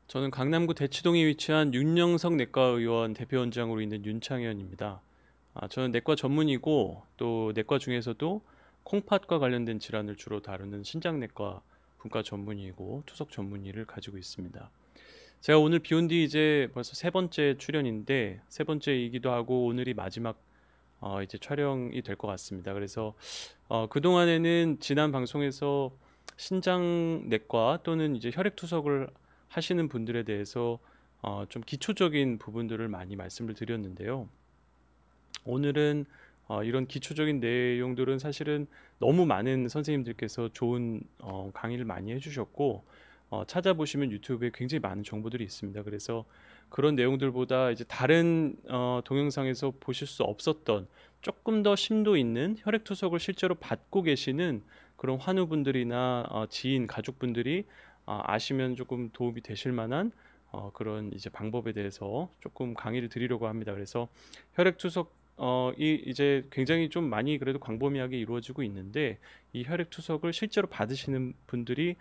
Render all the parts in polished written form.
저는 강남구 대치동에 위치한 윤영석 내과의원 대표원장으로 있는 윤창현입니다. 저는 내과 전문이고 또 내과 중에서도 콩팥과 관련된 질환을 주로 다루는 신장내과 분과 전문의이고 투석 전문의를 가지고 있습니다. 제가 오늘 비온 뒤 이제 벌써 세 번째 출연인데 세 번째이기도 하고 오늘이 마지막 이제 촬영이 될 것 같습니다. 그래서 그동안에는 지난 방송에서 신장내과 또는 이제 혈액투석을 하시는 분들에 대해서 좀 기초적인 부분들을 많이 말씀을 드렸는데요. 오늘은 이런 기초적인 내용들은 사실은 너무 많은 선생님들께서 좋은 강의를 많이 해주셨고 찾아보시면 유튜브에 굉장히 많은 정보들이 있습니다. 그래서 그런 내용들보다 이제 다른 동영상에서 보실 수 없었던 조금 더 심도 있는 혈액투석을 실제로 받고 계시는 그런 환우분들이나 지인, 가족분들이 아시면 조금 도움이 되실 만한 그런 이제 방법에 대해서 조금 강의를 드리려고 합니다. 그래서 혈액투석 이 이제 굉장히 좀 많이 그래도 광범위하게 이루어지고 있는데 이 혈액투석을 실제로 받으시는 분들이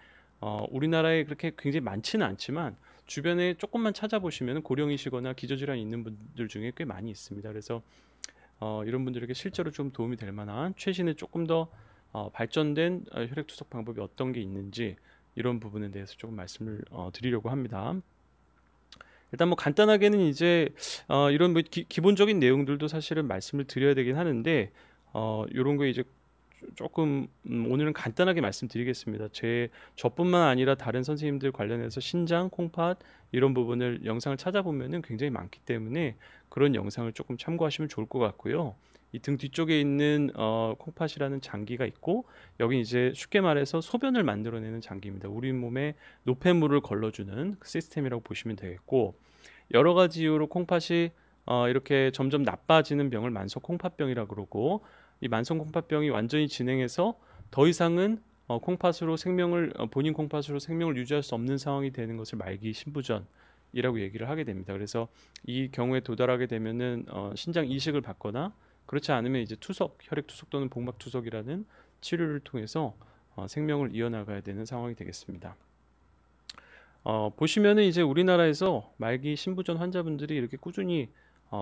우리나라에 그렇게 굉장히 많지는 않지만 주변에 조금만 찾아보시면 고령이시거나 기저질환이 있는 분들 중에 꽤 많이 있습니다. 그래서 이런 분들에게 실제로 좀 도움이 될 만한 최신의 조금 더 발전된 혈액투석 방법이 어떤 게 있는지 이런 부분에 대해서 조금 말씀을 드리려고 합니다. 일단 뭐 간단하게는 이제 이런 뭐 기본적인 내용들도 사실은 말씀을 드려야 되긴 하는데 이런 거 이제 조금 오늘은 간단하게 말씀드리겠습니다. 저뿐만 아니라 다른 선생님들 관련해서 신장, 콩팥 이런 부분을 영상을 찾아보면은 굉장히 많기 때문에 그런 영상을 조금 참고하시면 좋을 것 같고요. 이 등 뒤쪽에 있는 콩팥이라는 장기가 있고 여기 이제 쉽게 말해서 소변을 만들어내는 장기입니다. 우리 몸에 노폐물을 걸러주는 시스템이라고 보시면 되겠고 여러 가지 이유로 콩팥이 이렇게 점점 나빠지는 병을 만성 콩팥병이라고 그러고 이 만성 콩팥병이 완전히 진행해서 더 이상은 콩팥으로 생명을 본인 콩팥으로 생명을 유지할 수 없는 상황이 되는 것을 말기 신부전이라고 얘기를 하게 됩니다. 그래서 이 경우에 도달하게 되면은 신장 이식을 받거나 그렇지 않으면 이제 투석, 혈액 투석 또는 복막 투석이라는 치료를 통해서 생명을 이어나가야 되는 상황이 되겠습니다. 보시면은 이제 우리나라에서 말기 신부전 환자분들이 이렇게 꾸준히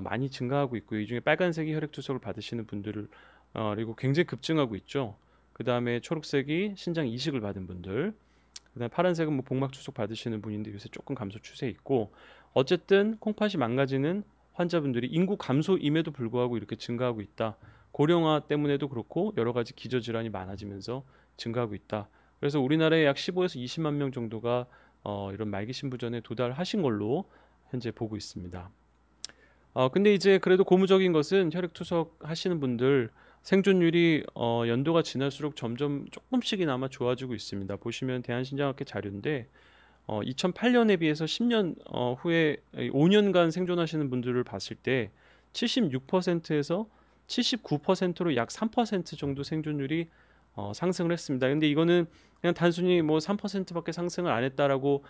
많이 증가하고 있고요. 이 중에 빨간색이 혈액투석을 받으시는 분들을 그리고 굉장히 급증하고 있죠. 그 다음에 초록색이 신장 이식을 받은 분들, 그 다음에 파란색은 뭐 복막투석 받으시는 분인데 요새 조금 감소 추세에 있고 어쨌든 콩팥이 망가지는 환자분들이 인구 감소임에도 불구하고 이렇게 증가하고 있다. 고령화 때문에도 그렇고 여러 가지 기저질환이 많아지면서 증가하고 있다. 그래서 우리나라에 약 15에서 20만 명 정도가 이런 말기 신부전에 도달하신 걸로 현재 보고 있습니다. 근데 이제 그래도 고무적인 것은 혈액투석 하시는 분들 생존율이 연도가 지날수록 점점 조금씩이나마 좋아지고 있습니다. 보시면 대한신장학회 자료인데 2008년에 비해서 10년 후에 5년간 생존하시는 분들을 봤을 때 76%에서 79%로 약 3% 정도 생존율이 상승을 했습니다. 근데 이거는 그냥 단순히 뭐 3%밖에 상승을 안 했다라고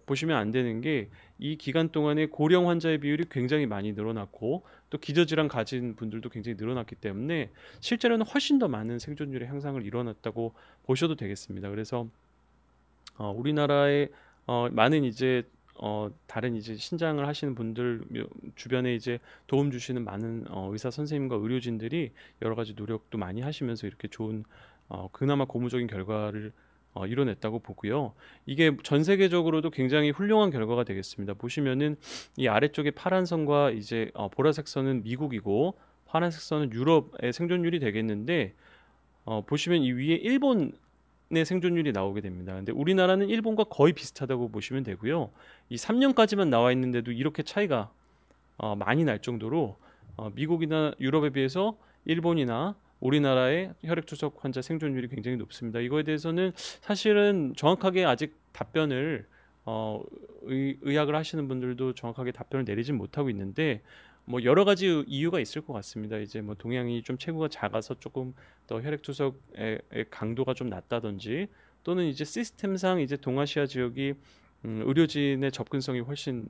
보시면 안 되는 게 이 기간 동안에 고령 환자의 비율이 굉장히 많이 늘어났고 또 기저질환 가진 분들도 굉장히 늘어났기 때문에 실제로는 훨씬 더 많은 생존율의 향상을 일어났다고 보셔도 되겠습니다. 그래서 우리나라의 많은 이제 다른 이제 신장을 하시는 분들 주변에 이제 도움 주시는 많은 의사 선생님과 의료진들이 여러 가지 노력도 많이 하시면서 이렇게 좋은 그나마 고무적인 결과를 이뤄냈다고 보고요. 이게 전 세계적으로도 굉장히 훌륭한 결과가 되겠습니다. 보시면은 이 아래쪽에 파란 선과 이제 보라색 선은 미국이고 파란색 선은 유럽의 생존율이 되겠는데 보시면 이 위에 일본의 생존율이 나오게 됩니다. 근데 우리나라는 일본과 거의 비슷하다고 보시면 되고요. 이 3년까지만 나와 있는데도 이렇게 차이가 많이 날 정도로 미국이나 유럽에 비해서 일본이나 우리나라의 혈액투석 환자 생존율이 굉장히 높습니다. 이거에 대해서는 사실은 정확하게 아직 답변을 의학을 하시는 분들도 정확하게 답변을 내리진 못하고 있는데 뭐 여러 가지 이유가 있을 것 같습니다. 이제 뭐 동양이 좀 체구가 작아서 조금 더 혈액투석의 강도가 좀 낮다든지 또는 이제 시스템상 이제 동아시아 지역이 의료진의 접근성이 훨씬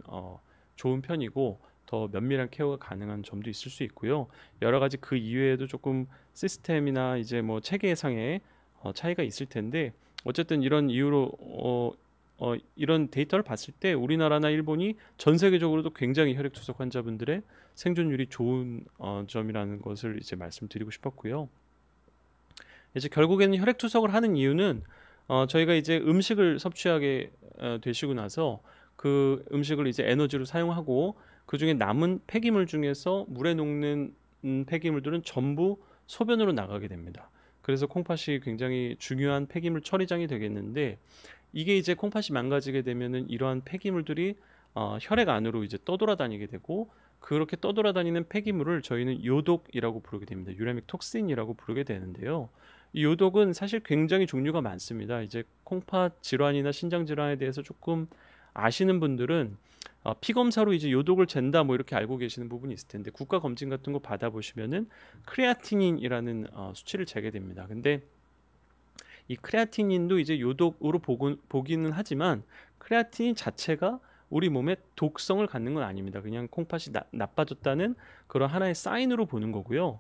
좋은 편이고 더 면밀한 케어가 가능한 점도 있을 수 있고요. 여러 가지 그 이외에도 조금 시스템이나 이제 뭐 체계상의 차이가 있을 텐데 어쨌든 이런 이유로 이런 데이터를 봤을 때 우리나라나 일본이 전 세계적으로도 굉장히 혈액투석 환자분들의 생존율이 좋은 점이라는 것을 이제 말씀드리고 싶었고요. 이제 결국에는 혈액투석을 하는 이유는 저희가 이제 음식을 섭취하게 되시고 나서 그 음식을 이제 에너지로 사용하고 그 중에 남은 폐기물 중에서 물에 녹는 폐기물들은 전부 소변으로 나가게 됩니다. 그래서 콩팥이 굉장히 중요한 폐기물 처리장이 되겠는데 이게 이제 콩팥이 망가지게 되면은 이러한 폐기물들이 혈액 안으로 이제 떠돌아다니게 되고 그렇게 떠돌아다니는 폐기물을 저희는 요독이라고 부르게 됩니다. 유래믹 톡신이라고 부르게 되는데요. 이 요독은 사실 굉장히 종류가 많습니다. 이제 콩팥 질환이나 신장 질환에 대해서 조금 아시는 분들은 피 검사로 이제 요독을 잰다 뭐 이렇게 알고 계시는 부분이 있을 텐데 국가 검진 같은 거 받아보시면은 크레아티닌이라는 수치를 재게 됩니다. 근데 이 크레아티닌도 이제 요독으로 보기는 하지만 크레아티닌 자체가 우리 몸에 독성을 갖는 건 아닙니다. 그냥 콩팥이 나빠졌다는 그런 하나의 사인으로 보는 거고요.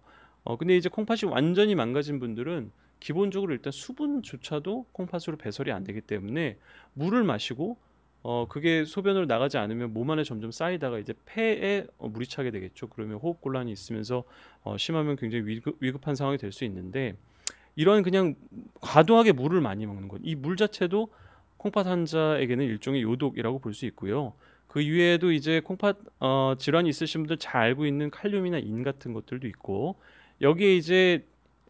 근데 이제 콩팥이 완전히 망가진 분들은 기본적으로 일단 수분조차도 콩팥으로 배설이 안 되기 때문에 물을 마시고 그게 소변으로 나가지 않으면 몸 안에 점점 쌓이다가 이제 폐에 물이 차게 되겠죠. 그러면 호흡 곤란이 있으면서 심하면 굉장히 위급한 상황이 될 수 있는데 이런 그냥 과도하게 물을 많이 먹는 것, 이 물 자체도 콩팥 환자에게는 일종의 요독이라고 볼 수 있고요. 그 이외에도 이제 콩팥 질환이 있으신 분들 잘 알고 있는 칼륨이나 인 같은 것들도 있고 여기에 이제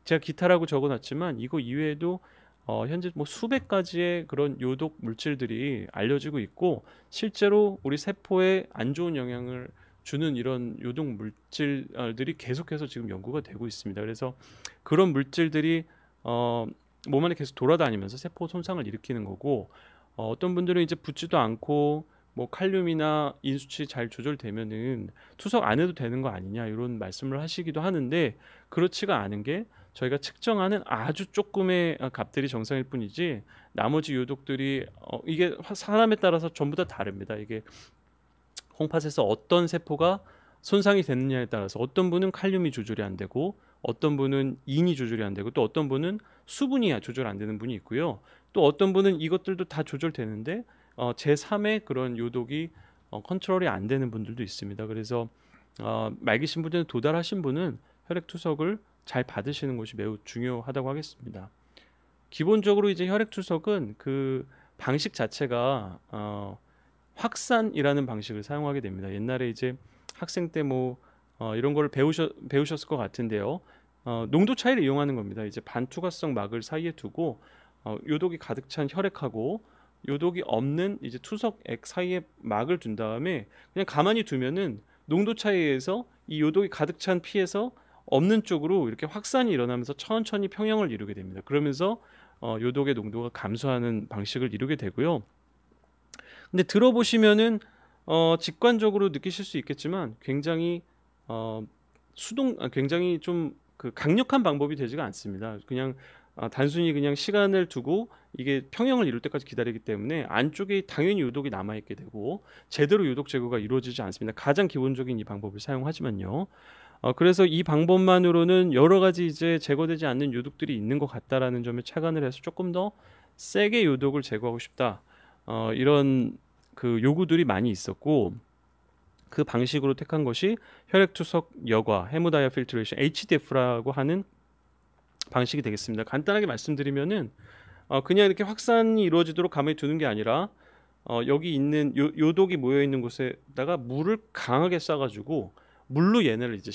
제가 기타라고 적어놨지만 이거 이외에도 현재 뭐 수백 가지의 그런 요독 물질들이 알려지고 있고 실제로 우리 세포에 안 좋은 영향을 주는 이런 요독 물질들이 계속해서 지금 연구가 되고 있습니다. 그래서 그런 물질들이 몸 안에 계속 돌아다니면서 세포 손상을 일으키는 거고 어떤 분들은 이제 붓지도 않고 뭐 칼륨이나 인수치 잘 조절되면은 투석 안 해도 되는 거 아니냐 이런 말씀을 하시기도 하는데 그렇지가 않은 게 저희가 측정하는 아주 조금의 값들이 정상일 뿐이지 나머지 요독들이 이게 사람에 따라서 전부 다 다릅니다. 이게 콩팥에서 어떤 세포가 손상이 됐느냐에 따라서 어떤 분은 칼륨이 조절이 안 되고 어떤 분은 인이 조절이 안 되고 또 어떤 분은 수분이 조절 안 되는 분이 있고요. 또 어떤 분은 이것들도 다 조절되는데 제3의 그런 요독이 컨트롤이 안 되는 분들도 있습니다. 그래서 말기 신부전에 도달하신 분은 혈액투석을 잘 받으시는 것이 매우 중요하다고 하겠습니다. 기본적으로 이제 혈액투석은 그 방식 자체가 확산이라는 방식을 사용하게 됩니다. 옛날에 이제 학생 때 뭐 이런 걸 배우셨을 것 같은데요. 농도 차이를 이용하는 겁니다. 이제 반투과성 막을 사이에 두고 요독이 가득 찬 혈액하고 요독이 없는 이제 투석액 사이에 막을 둔 다음에 그냥 가만히 두면은 농도 차이에서 이 요독이 가득 찬 피에서 없는 쪽으로 이렇게 확산이 일어나면서 천천히 평형을 이루게 됩니다. 그러면서 요독의 농도가 감소하는 방식을 이루게 되고요. 근데 들어보시면은 직관적으로 느끼실 수 있겠지만 굉장히 굉장히 좀 그 강력한 방법이 되지가 않습니다. 그냥 단순히 그냥 시간을 두고 이게 평형을 이룰 때까지 기다리기 때문에 안쪽에 당연히 요독이 남아있게 되고 제대로 요독 제거가 이루어지지 않습니다. 가장 기본적인 이 방법을 사용하지만요. 그래서 이 방법만으로는 여러 가지 이제 제거되지 않는 요독들이 있는 것 같다라는 점에 착안을 해서 조금 더 세게 요독을 제거하고 싶다. 이런 그 요구들이 많이 있었고 그 방식으로 택한 것이 혈액투석 여과 헤모다이아 필트레이션 HDF라고 하는 방식이 되겠습니다. 간단하게 말씀드리면은 그냥 이렇게 확산이 이루어지도록 가만히 두는 게 아니라 여기 있는 요독이 모여 있는 곳에다가 물을 강하게 쏴가지고 물로 얘네를 이제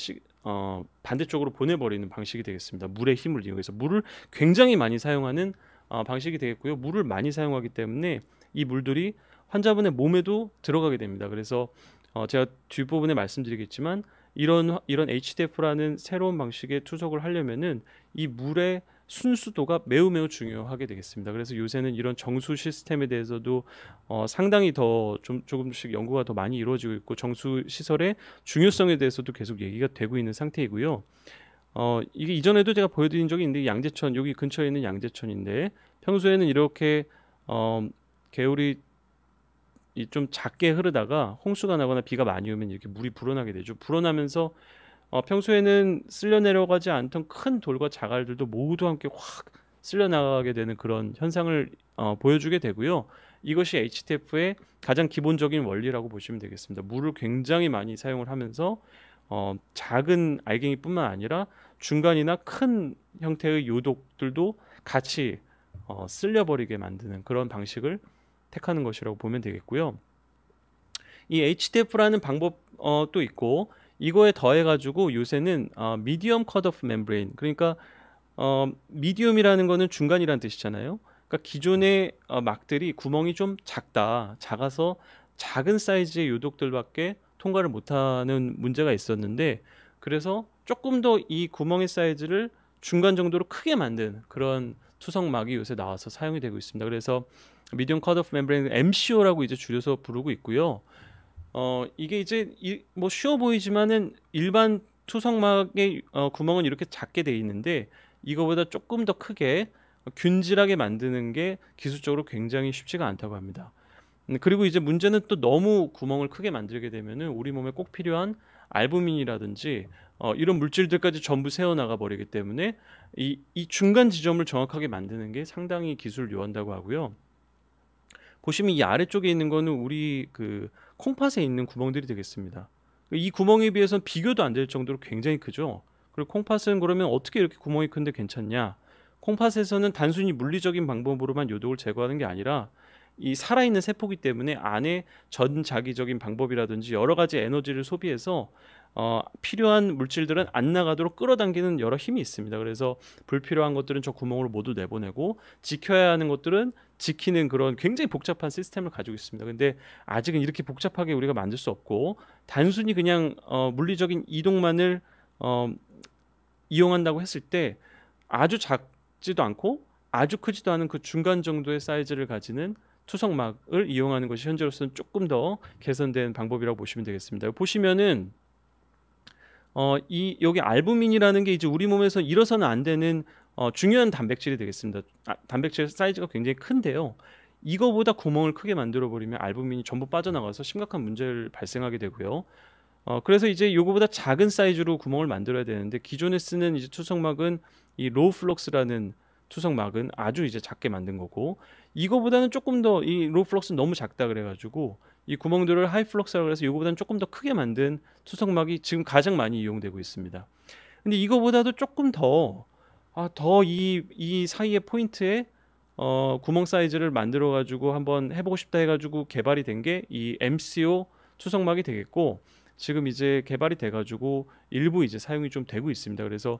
반대쪽으로 보내버리는 방식이 되겠습니다. 물의 힘을 이용해서 물을 굉장히 많이 사용하는 방식이 되겠고요. 물을 많이 사용하기 때문에 이 물들이 환자분의 몸에도 들어가게 됩니다. 그래서 제가 뒷부분에 말씀드리겠지만 이런 HDF라는 새로운 방식의 투석을 하려면은 이 물의 순수도가 매우 중요하게 되겠습니다. 그래서 요새는 이런 정수 시스템에 대해서도 상당히 더 조금씩 연구가 더 많이 이루어지고 있고 정수 시설의 중요성에 대해서도 계속 얘기가 되고 있는 상태이고요. 이게 이전에도 제가 보여드린 적이 있는데 양재천 여기 근처에 있는 양재천인데 평소에는 이렇게 개울이 좀 작게 흐르다가 홍수가 나거나 비가 많이 오면 이렇게 물이 불어나게 되죠. 불어나면서 평소에는 쓸려 내려가지 않던 큰 돌과 자갈들도 모두 함께 확 쓸려 나가게 되는 그런 현상을 보여주게 되고요. 이것이 HTF의 가장 기본적인 원리라고 보시면 되겠습니다. 물을 굉장히 많이 사용을 하면서 작은 알갱이뿐만 아니라 중간이나 큰 형태의 요독들도 같이 쓸려버리게 만드는 그런 방식을 택하는 것이라고 보면 되겠고요. 이 HTF라는 방법도 있고, 이거에 더해 가지고 요새는 미디엄 컷오프 멤브레인, 그러니까 미디움이라는 거는 중간이라는 뜻이잖아요. 그러니까 기존의 막들이 구멍이 좀 작아서 작은 사이즈의 요독들밖에 통과를 못하는 문제가 있었는데, 그래서 조금 더 이 구멍의 사이즈를 중간 정도로 크게 만든 그런 투석막이 요새 나와서 사용이 되고 있습니다. 그래서 미디엄 컷 오프 멤브레인, MCO라고 이제 줄여서 부르고 있고요. 이게 이제 뭐 쉬워 보이지만은 일반 투석막의 구멍은 이렇게 작게 돼 있는데, 이거보다 조금 더 크게 균질하게 만드는 게 기술적으로 굉장히 쉽지가 않다고 합니다. 그리고 이제 문제는 또 너무 구멍을 크게 만들게 되면은 우리 몸에 꼭 필요한 알부민이라든지 이런 물질들까지 전부 새어나가 버리기 때문에 이 중간 지점을 정확하게 만드는 게 상당히 기술을 요한다고 하고요. 보시면 이 아래쪽에 있는 거는 우리 그 콩팥에 있는 구멍들이 되겠습니다. 이 구멍에 비해서는 비교도 안 될 정도로 굉장히 크죠. 그리고 콩팥은 그러면 어떻게 이렇게 구멍이 큰데 괜찮냐? 콩팥에서는 단순히 물리적인 방법으로만 요독을 제거하는 게 아니라 이 살아있는 세포기 때문에 안에 전자기적인 방법이라든지 여러 가지 에너지를 소비해서 필요한 물질들은 안 나가도록 끌어당기는 여러 힘이 있습니다. 그래서 불필요한 것들은 저 구멍으로 모두 내보내고, 지켜야 하는 것들은 지키는 그런 굉장히 복잡한 시스템을 가지고 있습니다. 근데 아직은 이렇게 복잡하게 우리가 만들 수 없고, 단순히 그냥 물리적인 이동만을 이용한다고 했을 때 아주 작지도 않고 아주 크지도 않은 그 중간 정도의 사이즈를 가지는 투석막을 이용하는 것이 현재로서는 조금 더 개선된 방법이라고 보시면 되겠습니다. 보시면은 여기 알부민이라는 게 이제 우리 몸에서 잃어서는 안 되는 중요한 단백질이 되겠습니다. 단백질 사이즈가 굉장히 큰데요. 이거보다 구멍을 크게 만들어 버리면 알부민이 전부 빠져나가서 심각한 문제를 발생하게 되고요. 그래서 이제 이거보다 작은 사이즈로 구멍을 만들어야 되는데, 기존에 쓰는 이제 투석막은 이 로우 플럭스라는 투석막은 아주 이제 작게 만든 거고, 이거보다는 조금 더 이 로우 플럭스는 너무 작다 그래가지고 이 구멍들을 하이 플럭스라고 해서 이거보다는 조금 더 크게 만든 투석막이 지금 가장 많이 이용되고 있습니다. 근데 이거보다도 조금 더 이 사이의 포인트에 구멍 사이즈를 만들어 가지고 한번 해보고 싶다 해가지고 개발이 된 게 이 MCO 투석막이 되겠고, 지금 이제 개발이 돼가지고 일부 이제 사용이 좀 되고 있습니다. 그래서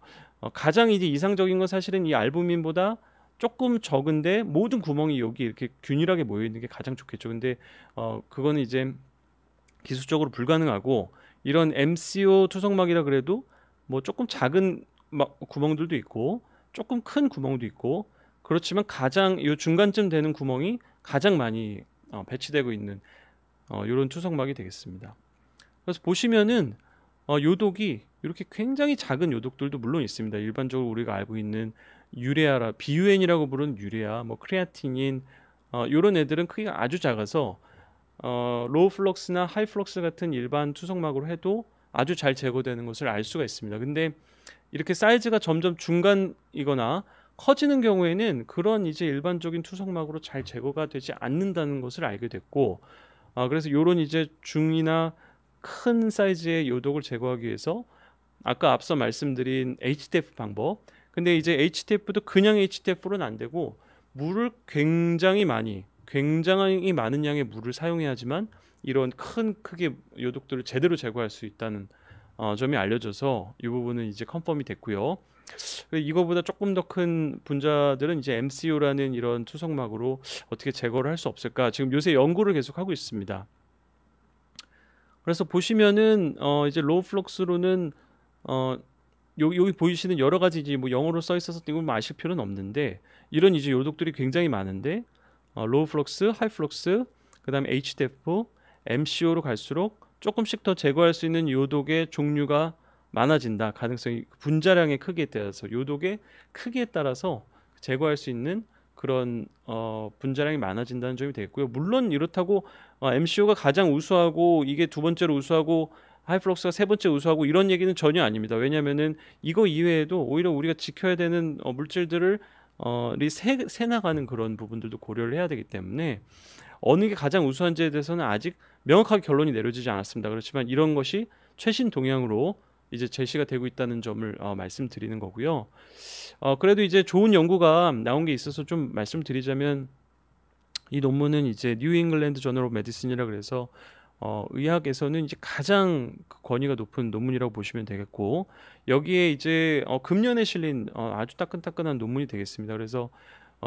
가장 이제 이상적인 건 사실은 이 알부민보다 조금 적은데 모든 구멍이 여기 이렇게 균일하게 모여 있는 게 가장 좋겠죠. 근데 그거는 이제 기술적으로 불가능하고, 이런 MCO 투석막이라 그래도 뭐 조금 작은 구멍들도 있고 조금 큰 구멍도 있고, 그렇지만 가장 이 중간쯤 되는 구멍이 가장 많이 배치되고 있는 이런 투석막이 되겠습니다. 그래서 보시면은 요독이 이렇게 굉장히 작은 요독들도 물론 있습니다. 일반적으로 우리가 알고 있는 유레아라, BUN이라고 부르는 유레아, 뭐 크레아티닌, 이런 애들은 크기가 아주 작아서 로우 플럭스나 하이 플럭스 같은 일반 투석막으로 해도 아주 잘 제거되는 것을 알 수가 있습니다. 근데 이렇게 사이즈가 점점 중간이거나 커지는 경우에는 그런 이제 일반적인 투석막으로 잘 제거가 되지 않는다는 것을 알게 됐고, 그래서 이런 이제 중이나 큰 사이즈의 요독을 제거하기 위해서 아까 앞서 말씀드린 HTF 방법, 근데 이제 HTF도 그냥 HTF로는 안 되고 물을 굉장히 많은 양의 물을 사용해야지만 이런 큰 크기의 요독들을 제대로 제거할 수 있다는 점이 알려져서 이 부분은 이제 컨펌이 됐고요. 이거보다 조금 더 큰 분자들은 이제 MCO라는 이런 투석막으로 어떻게 제거를 할 수 없을까, 지금 요새 연구를 계속 하고 있습니다. 그래서 보시면은 이제 로우 플럭스로는 여기 보이시는 여러 가지 이제 뭐 영어로 써 있어서 이걸 뭐 아실 필요는 없는데, 이런 이제 요독들이 굉장히 많은데 로우 플럭스, 하이 플럭스, 그다음에 HTF, MCO로 갈수록 조금씩 더 제거할 수 있는 요독의 종류가 많아진다. 가능성이 분자량의 크기에 따라서, 요독의 크기에 따라서 제거할 수 있는 그런 분자량이 많아진다는 점이 되겠고요. 물론 이렇다고 MCO가 가장 우수하고 이게 두 번째로 우수하고 하이플럭스가 세 번째 우수하고 이런 얘기는 전혀 아닙니다. 왜냐하면은 이거 이외에도 오히려 우리가 지켜야 되는 물질들을 새 나가는 그런 부분들도 고려를 해야 되기 때문에 어느 게 가장 우수한지에 대해서는 아직 명확하게 결론이 내려지지 않았습니다. 그렇지만 이런 것이 최신 동향으로 이제 제시가 되고 있다는 점을 말씀드리는 거고요. 그래도 이제 좋은 연구가 나온 게 있어서 좀 말씀드리자면 이 논문은 이제 뉴 잉글랜드 저널 오브 메디슨이라 그래서 의학에서는 이제 가장 권위가 높은 논문이라고 보시면 되겠고 여기에 이제 금년에 실린 아주 따끈따끈한 논문이 되겠습니다. 그래서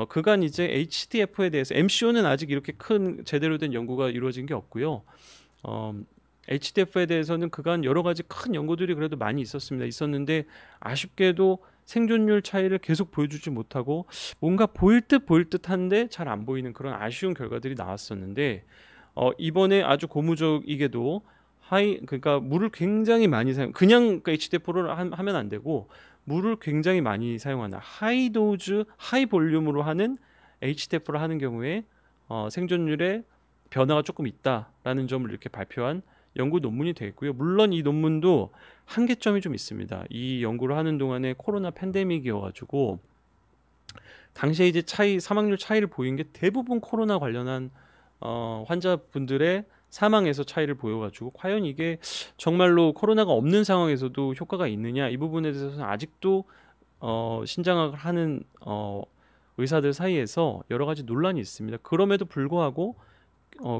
그간 이제 HDF에 대해서 MCO는 아직 이렇게 큰 제대로 된 연구가 이루어진 게 없고요. HDF에 대해서는 그간 여러 가지 큰 연구들이 그래도 많이 있었는데 아쉽게도 생존율 차이를 계속 보여주지 못하고 뭔가 보일 듯 한데 잘 안 보이는 그런 아쉬운 결과들이 나왔었는데 이번에 아주 고무적이게도 그러니까 물을 굉장히 많이 그냥 HDF를 하면 안 되고 물을 굉장히 많이 사용하는 하이 도즈, 하이 볼륨으로 하는 HDF를 하는 경우에 생존율에 변화가 조금 있다라는 점을 이렇게 발표한 연구 논문이 되겠고요. 물론 이 논문도 한계점이 좀 있습니다. 이 연구를 하는 동안에 코로나 팬데믹이어가지고 당시에 이제 사망률 차이를 보인 게 대부분 코로나 관련한 환자분들의 사망에서 차이를 보여가지고 과연 이게 정말로 코로나가 없는 상황에서도 효과가 있느냐 이 부분에 대해서는 아직도 신장학을 하는 의사들 사이에서 여러 가지 논란이 있습니다. 그럼에도 불구하고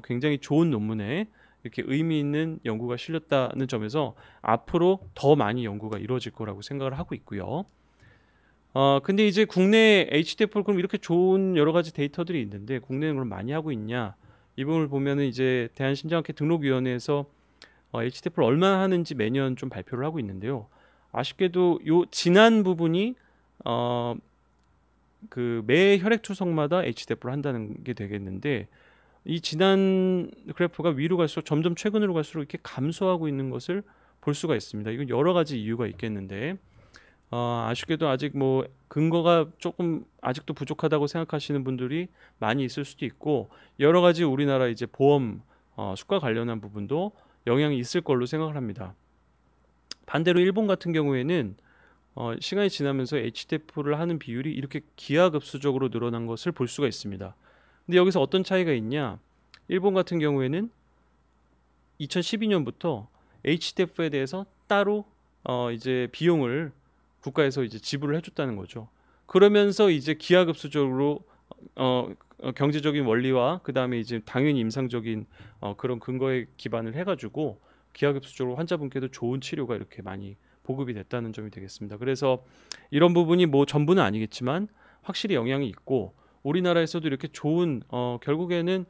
굉장히 좋은 논문에 이렇게 의미 있는 연구가 실렸다는 점에서 앞으로 더 많이 연구가 이루어질 거라고 생각을 하고 있고요. 근데 이제 국내 HDF를 그럼 이렇게 좋은 여러 가지 데이터들이 있는데 국내는 그럼 많이 하고 있냐? 이 부분을 보면은 이제 대한신장학회 등록위원회에서 HDF를 얼마나 하는지 매년 좀 발표를 하고 있는데요. 아쉽게도 요 지난 부분이 그 매 혈액 투석마다 HDF를 한다는 게 되겠는데 이 지난 그래프가 위로 갈수록 점점 최근으로 갈수록 이렇게 감소하고 있는 것을 볼 수가 있습니다. 이건 여러 가지 이유가 있겠는데 아쉽게도 아직 뭐 근거가 조금 아직도 부족하다고 생각하시는 분들이 많이 있을 수도 있고 여러 가지 우리나라 이제 보험 수가 관련한 부분도 영향이 있을 걸로 생각을 합니다. 반대로 일본 같은 경우에는 시간이 지나면서 HDF를 하는 비율이 이렇게 기하급수적으로 늘어난 것을 볼 수가 있습니다. 근데 여기서 어떤 차이가 있냐? 일본 같은 경우에는 2012년부터 HDF에 대해서 따로 이제 비용을 국가에서 이제 지불을 해줬다는 거죠. 그러면서 이제 기하급수적으로 경제적인 원리와 그 다음에 이제 당연히 임상적인 그런 근거에 기반을 해가지고 기하급수적으로 환자분께도 좋은 치료가 이렇게 많이 보급이 됐다는 점이 되겠습니다. 그래서 이런 부분이 뭐 전부는 아니겠지만 확실히 영향이 있고 우리나라에서도 이렇게 좋은 결국에는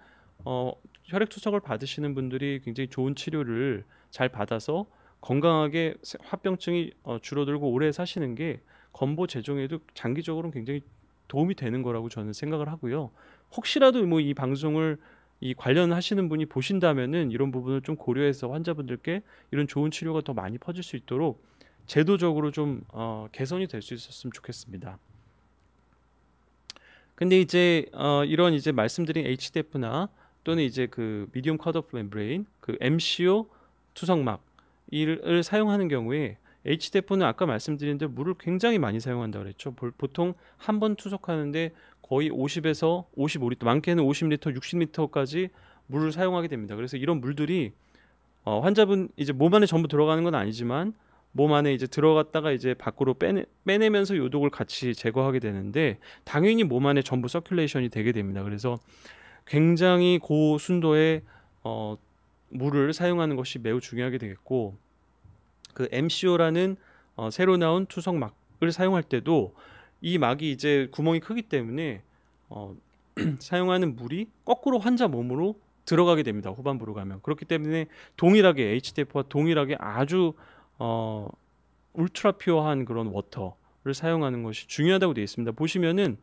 혈액 투석을 받으시는 분들이 굉장히 좋은 치료를 잘 받아서 건강하게 합병증이 줄어들고 오래 사시는 게 건보 재정에도 장기적으로는 굉장히 도움이 되는 거라고 저는 생각을 하고요. 혹시라도 뭐 이 방송을 이 관련하시는 분이 보신다면은 이런 부분을 좀 고려해서 환자분들께 이런 좋은 치료가 더 많이 퍼질 수 있도록 제도적으로 좀 개선이 될 수 있었으면 좋겠습니다. 근데 이제 이런 이제 말씀드린 HDF나 또는 이제 그 미디움 컷오프 멤브레인 그 MCO 투석막 이를 사용하는 경우에 HDF는 아까 말씀드린 대로 물을 굉장히 많이 사용한다고 그랬죠. 보통 한 번 투석하는데 거의 50에서 55리터, 많게는 50리터, 60리터까지 물을 사용하게 됩니다. 그래서 이런 물들이 환자분 이제 몸 안에 전부 들어가는 건 아니지만 몸 안에 이제 들어갔다가 이제 밖으로 빼내면서 요독을 같이 제거하게 되는데 당연히 몸 안에 전부 서큘레이션이 되게 됩니다. 그래서 굉장히 고순도의 물을 사용하는 것이 매우 중요하게 되겠고 그 MCO라는 새로 나온 투석막을 사용할 때도 이 막이 이제 구멍이 크기 때문에 사용하는 물이 거꾸로 환자 몸으로 들어가게 됩니다. 후반부로 가면. 그렇기 때문에 동일하게 HDF와 동일하게 아주 울트라 퓨어한 그런 워터를 사용하는 것이 중요하다고 되어 있습니다. 보시면은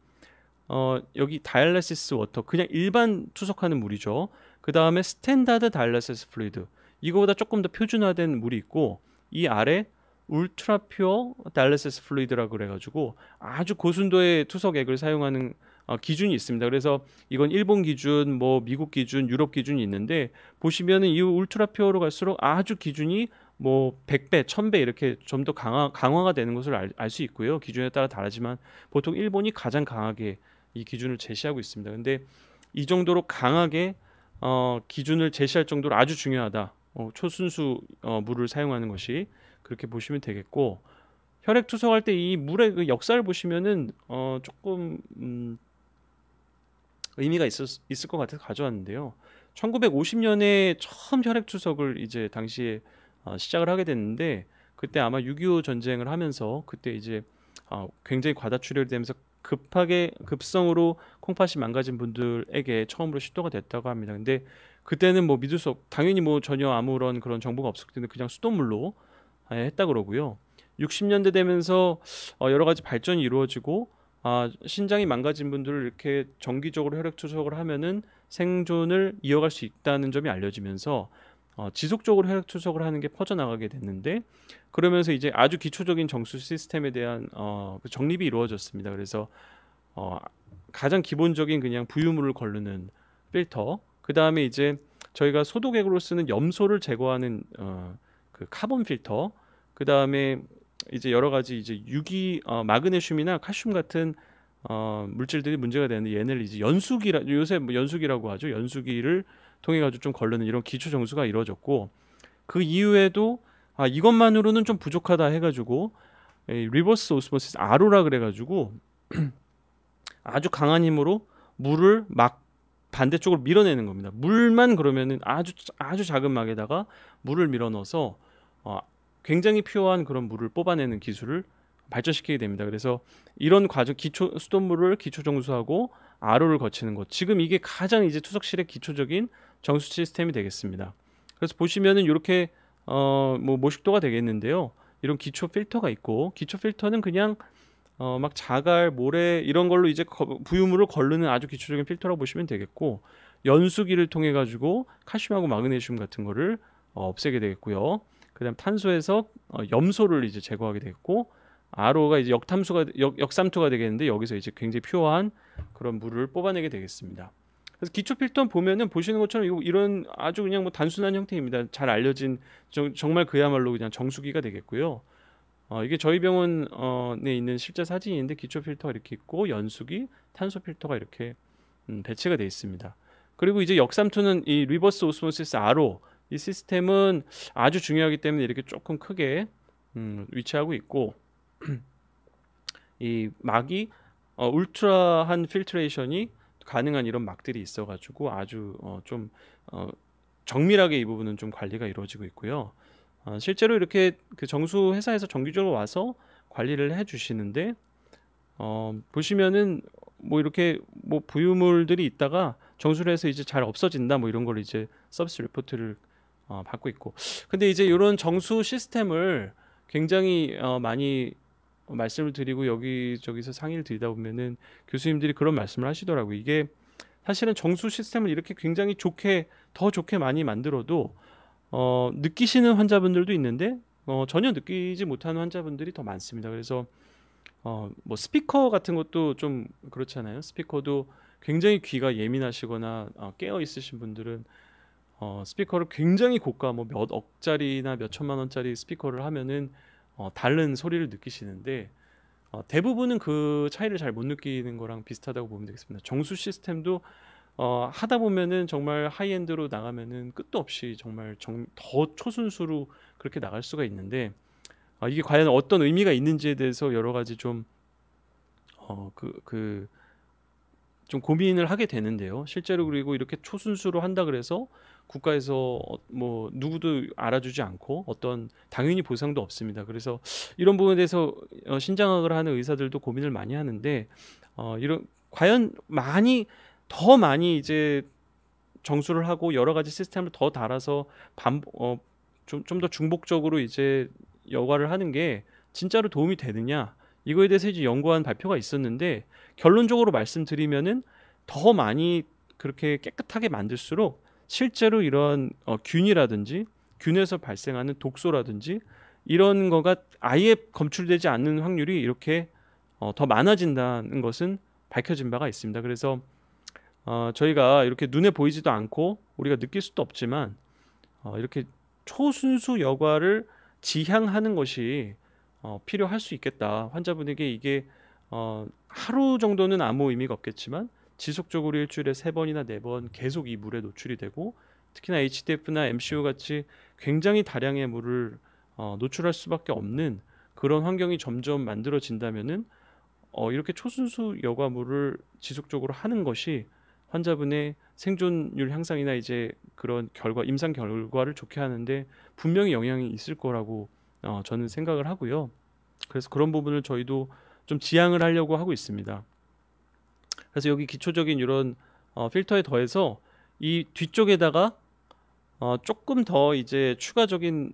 여기 다이알리시스 워터 그냥 일반 투석하는 물이죠. 그 다음에 스탠다드 다이알리시스 플루이드 이거보다 조금 더 표준화된 물이 있고 이 아래 울트라 퓨어 다이알리시스 플루이드라고 그래가지고 아주 고순도의 투석액을 사용하는 기준이 있습니다. 그래서 이건 일본 기준, 뭐 미국 기준, 유럽 기준이 있는데 보시면은 이 울트라 퓨어로 갈수록 아주 기준이 뭐 100배, 1000배 이렇게 좀 더 강화가 되는 것을 알 수 있고요. 기준에 따라 다르지만 보통 일본이 가장 강하게 이 기준을 제시하고 있습니다. 근데 이 정도로 강하게 기준을 제시할 정도로 아주 중요하다. 초순수 물을 사용하는 것이 그렇게 보시면 되겠고, 혈액 투석할 때 이 물의 그 역사를 보시면은 조금 의미가 있을 것 같아서 가져왔는데요. 1950년에 처음 혈액 투석을 이제 당시에 시작을 하게 됐는데, 그때 아마 6.25 전쟁을 하면서 그때 이제 굉장히 과다출혈이 되면서 급성으로 콩팥이 망가진 분들에게 처음으로 시도가 됐다고 합니다. 근데 그때는 뭐 믿을 수 당연히 뭐 전혀 아무런 그런 정보가 없었기 때문에 그냥 수돗물로 했다 그러고요. 60년대 되면서 여러 가지 발전이 이루어지고, 신장이 망가진 분들을 이렇게 정기적으로 혈액 투석을 하면은 생존을 이어갈 수 있다는 점이 알려지면서 지속적으로 혈액 투석을 하는 게 퍼져나가게 됐는데, 그러면서 이제 아주 기초적인 정수 시스템에 대한 그 정립이 이루어졌습니다. 그래서 가장 기본적인 그냥 부유물을 거르는 필터, 그 다음에 이제 저희가 소독액으로 쓰는 염소를 제거하는 그 카본 필터, 그 다음에 이제 여러 가지 이제 마그네슘이나 칼슘 같은 물질들이 문제가 되는데, 얘네를 이제 요새 뭐 연수기라고 하죠. 연수기를 통해 가지고 좀 걸르는 이런 기초 정수가 이루어졌고, 그 이후에도 이것만으로는 좀 부족하다 해가지고 리버스 오스모시스 RO라 그래가지고 아주 강한 힘으로 물을 막 반대쪽으로 밀어내는 겁니다. 물만 그러면은 아주 작은 막에다가 물을 밀어 넣어서 굉장히 퓨어한 그런 물을 뽑아내는 기술을 발전시키게 됩니다. 그래서 이런 과정, 수돗물을 기초 정수하고 RO를 거치는 것, 지금 이게 가장 이제 투석실의 기초적인 정수 시스템이 되겠습니다. 그래서 보시면은 이렇게 뭐 모식도가 되겠는데요. 이런 기초 필터가 있고, 기초 필터는 그냥 막 자갈, 모래 이런 걸로 이제 부유물을 거르는 아주 기초적인 필터라고 보시면 되겠고, 연수기를 통해 가지고 칼슘하고 마그네슘 같은 거를 없애게 되겠고요. 그다음 탄소에서 염소를 이제 제거하게 되겠고, RO가 이제 역삼투가 되겠는데, 여기서 이제 굉장히 퓨어한 그런 물을 뽑아내게 되겠습니다. 그래서 기초 필터 보면은 보시는 것처럼 이런 아주 그냥 뭐 단순한 형태입니다. 잘 알려진 정말 그야말로 그냥 정수기가 되겠고요. 이게 저희 병원에 있는 실제 사진인데, 기초 필터가 이렇게 있고 연수기, 탄소 필터가 이렇게 배치가 되어 있습니다. 그리고 이제 역삼투는 이 리버스 오스모시스 RO, 이 시스템은 아주 중요하기 때문에 이렇게 조금 크게 위치하고 있고, 이 막이 울트라한 필트레이션이 가능한 이런 막들이 있어가지고 아주 좀 정밀하게 이 부분은 좀 관리가 이루어지고 있고요. 실제로 이렇게 그 정수 회사에서 정기적으로 와서 관리를 해주시는데, 보시면은 뭐 이렇게 뭐 부유물들이 있다가 정수를 해서 이제 잘 없어진다 뭐 이런 걸 이제 서비스 리포트를 받고 있고. 근데 이제 이런 정수 시스템을 굉장히 많이 말씀을 드리고 여기저기서 상의를 드리다 보면은 교수님들이 그런 말씀을 하시더라고요. 이게 사실은 정수 시스템을 이렇게 굉장히 더 좋게 많이 만들어도 느끼시는 환자분들도 있는데 전혀 느끼지 못하는 환자분들이 더 많습니다. 그래서 뭐 스피커 같은 것도 좀 그렇잖아요. 스피커도 굉장히 귀가 예민하시거나 깨어 있으신 분들은 스피커를 굉장히 고가 뭐 몇 억짜리나 몇 천만 원짜리 스피커를 하면은 다른 소리를 느끼시는데, 대부분은 그 차이를 잘 못 느끼는 거랑 비슷하다고 보면 되겠습니다. 정수 시스템도 하다 보면은 정말 하이엔드로 나가면은 끝도 없이 정말 더 초순수로 그렇게 나갈 수가 있는데, 이게 과연 어떤 의미가 있는지에 대해서 여러 가지 좀 좀 고민을 하게 되는데요. 실제로 그리고 이렇게 초순수로 한다 그래서 국가에서 뭐 누구도 알아주지 않고 당연히 보상도 없습니다. 그래서 이런 부분에 대해서 신장학을 하는 의사들도 고민을 많이 하는데, 과연 더 많이 이제 정수를 하고 여러 가지 시스템을 더 달아서 좀 더 중복적으로 이제 여과를 하는 게 진짜로 도움이 되느냐, 이거에 대해서 이제 연구한 발표가 있었는데, 결론적으로 말씀드리면은 더 많이 그렇게 깨끗하게 만들수록 실제로 이런 균이라든지 균에서 발생하는 독소라든지 이런 거가 아예 검출되지 않는 확률이 이렇게 더 많아진다는 것은 밝혀진 바가 있습니다. 그래서 저희가 이렇게 눈에 보이지도 않고 우리가 느낄 수도 없지만 이렇게 초순수 여과를 지향하는 것이 필요할 수 있겠다. 환자분에게 이게 하루 정도는 아무 의미가 없겠지만 지속적으로 일주일에 3번이나 4번 계속 이 물에 노출이 되고, 특히나 HDF나 MCU 같이 굉장히 다량의 물을 노출할 수밖에 없는 그런 환경이 점점 만들어진다면은 이렇게 초순수 여과물을 지속적으로 하는 것이 환자분의 생존율 향상이나 이제 그런 임상 결과를 좋게 하는데 분명히 영향이 있을 거라고 저는 생각을 하고요. 그래서 그런 부분을 저희도 좀 지양을 하려고 하고 있습니다. 그래서 여기 기초적인 이런 필터에 더해서 이 뒤쪽에다가 조금 더 이제 추가적인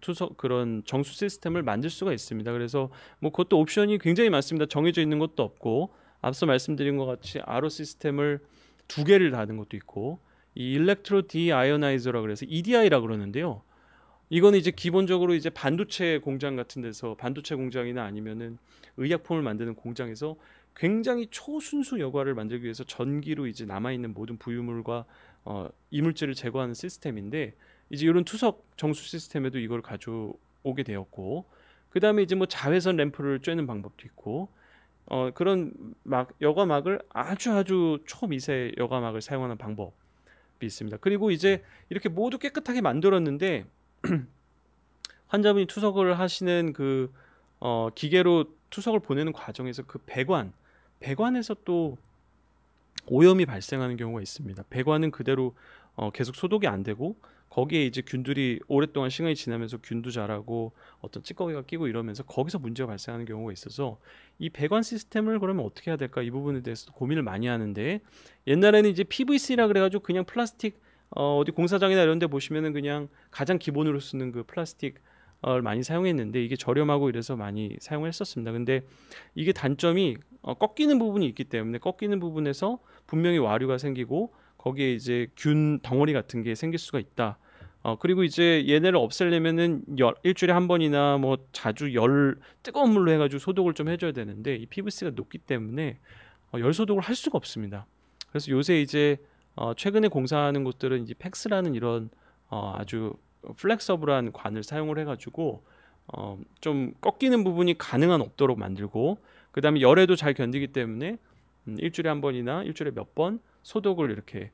투석 그런 정수 시스템을 만들 수가 있습니다. 그래서 뭐 그것도 옵션이 굉장히 많습니다. 정해져 있는 것도 없고, 앞서 말씀드린 것 같이 RO 시스템을 2개를 다는 것도 있고, 이 일렉트로 디아이오나이저라 그래서 EDI라 그러는데요. 이거는 이제 기본적으로 이제 반도체 공장 같은 데서, 반도체 공장이나 아니면은 의약품을 만드는 공장에서 굉장히 초순수 여과를 만들기 위해서 전기로 이제 남아 있는 모든 부유물과 이물질을 제거하는 시스템인데, 이제 이런 투석 정수 시스템에도 이걸 가져오게 되었고, 그 다음에 이제 뭐 자외선 램프를 쬐는 방법도 있고, 그런 여과막을 아주 초미세 여과막을 사용하는 방법이 있습니다. 그리고 이제 이렇게 모두 깨끗하게 만들었는데 환자분이 투석을 하시는 그 기계로 투석을 보내는 과정에서 그 배관에서 또 오염이 발생하는 경우가 있습니다. 배관은 그대로 계속 소독이 안 되고, 거기에 이제 균들이 오랫동안 시간이 지나면서 균도 자라고 어떤 찌꺼기가 끼고 이러면서 거기서 문제가 발생하는 경우가 있어서, 이 배관 시스템을 그러면 어떻게 해야 될까, 이 부분에 대해서 고민을 많이 하는데, 옛날에는 이제 PVC라 그래가지고 그냥 플라스틱 어디 공사장이나 이런 데 보시면은 그냥 가장 기본으로 쓰는 그 플라스틱 많이 사용했는데, 이게 저렴하고 이래서 많이 사용했었습니다. 근데 이게 단점이 꺾이는 부분이 있기 때문에, 꺾이는 부분에서 분명히 와류가 생기고 거기에 이제 균 덩어리 같은 게 생길 수가 있다. 그리고 이제 얘네를 없애려면은 일주일에 한 번이나 뭐 자주 뜨거운 물로 해가지고 소독을 좀 해줘야 되는데, 이 PVC가 녹기 때문에 열 소독을 할 수가 없습니다. 그래서 요새 이제 최근에 공사하는 곳들은 이제 팩스라는 이런 아주 플렉서블한 관을 사용을 해가지고 좀 꺾이는 부분이 가능한 없도록 만들고, 그 다음에 열에도 잘 견디기 때문에 일주일에 한 번이나 일주일에 몇 번 소독을 이렇게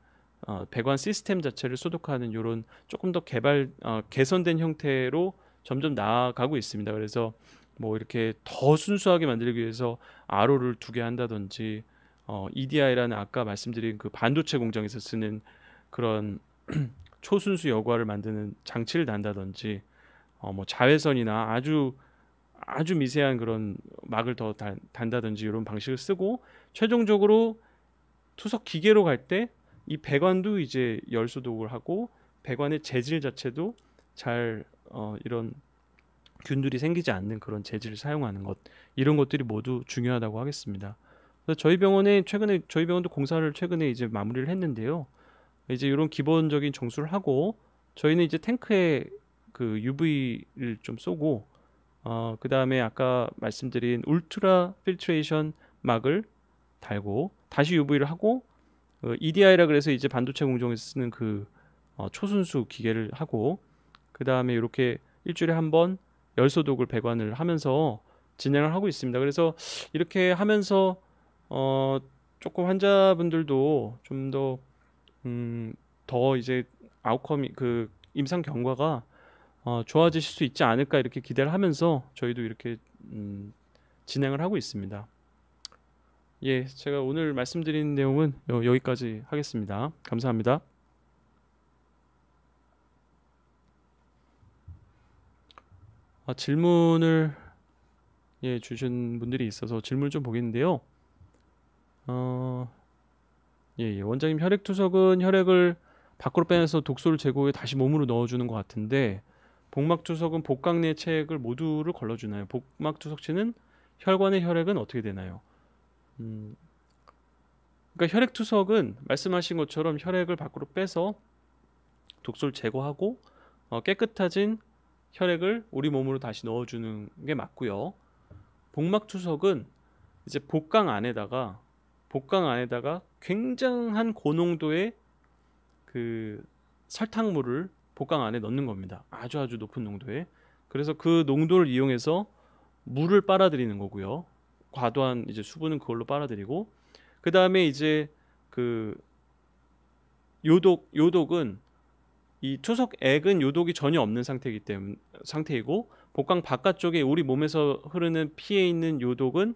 배관 시스템 자체를 소독하는 이런 조금 더 개선된 형태로 점점 나아가고 있습니다. 그래서 뭐 이렇게 더 순수하게 만들기 위해서 RO를 2개 한다든지, EDI라는 아까 말씀드린 그 반도체 공장에서 쓰는 그런 초순수 여과를 만드는 장치를 단다든지, 뭐 자외선이나 아주 미세한 그런 막을 더 단다든지 이런 방식을 쓰고, 최종적으로 투석 기계로 갈 때 이 배관도 이제 열 소독을 하고, 배관의 재질 자체도 잘 이런 균들이 생기지 않는 그런 재질을 사용하는 것, 이런 것들이 모두 중요하다고 하겠습니다. 그래서 저희 병원도 공사를 최근에 이제 마무리를 했는데요. 이제 이런 기본적인 정수를 하고, 저희는 이제 탱크에 그 UV를 좀 쏘고, 그 다음에 아까 말씀드린 울트라 필트레이션 막을 달고 다시 UV를 하고, EDI라 그래서 이제 반도체 공정에서 쓰는 그 초순수 기계를 하고, 그 다음에 이렇게 일주일에 한 번 열소독을 배관을 하면서 진행을 하고 있습니다. 그래서 이렇게 하면서 조금 환자분들도 좀 더 이제 아웃컴이 그 임상 경과가 좋아지실 수 있지 않을까, 이렇게 기대를 하면서 저희도 이렇게 진행을 하고 있습니다. 예, 제가 오늘 말씀드린 내용은 여기까지 하겠습니다. 감사합니다. 질문을 주신 분들이 있어서 질문 좀 보겠는데요. 원장님, 혈액투석은 혈액을 밖으로 빼내서 독소를 제거해 다시 몸으로 넣어주는 것 같은데, 복막투석은 복강 내 체액을 모두를 걸러주나요? 복막투석체는 혈관의 혈액은 어떻게 되나요? 그러니까 혈액투석은 말씀하신 것처럼 혈액을 밖으로 빼서 독소를 제거하고 깨끗해진 혈액을 우리 몸으로 다시 넣어주는 게 맞고요. 복막투석은 이제 복강 안에다가 굉장한 고농도의 그 설탕물을 복강 안에 넣는 겁니다. 아주 높은 농도에. 그래서 그 농도를 이용해서 물을 빨아들이는 거고요. 과도한 이제 수분은 그걸로 빨아들이고, 그 다음에 이제 그 요독은 이 투석액은 요독이 전혀 없는 상태이고 복강 바깥쪽에 우리 몸에서 흐르는 피에 있는 요독은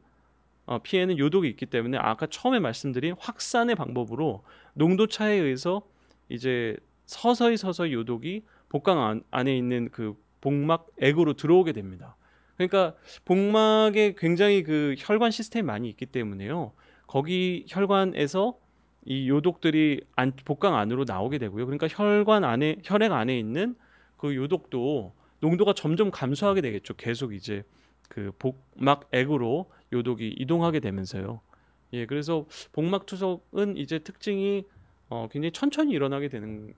피에는 요독이 있기 때문에 아까 처음에 말씀드린 확산의 방법으로 농도 차에 의해서 이제 서서히 요독이 복강 안에 있는 그 복막액으로 들어오게 됩니다. 그러니까 복막에 굉장히 그 혈관 시스템이 많이 있기 때문에요. 거기 혈관에서 이 요독들이 복강 안으로 나오게 되고요. 그러니까 혈액 안에 있는 그 요독도 농도가 점점 감소하게 되겠죠. 계속 이제 그 복막액으로 요독이 이동하게 되면서요. 예, 그래서 복막 투석은 이제 특징이 굉장히 천천히 일어나게 되는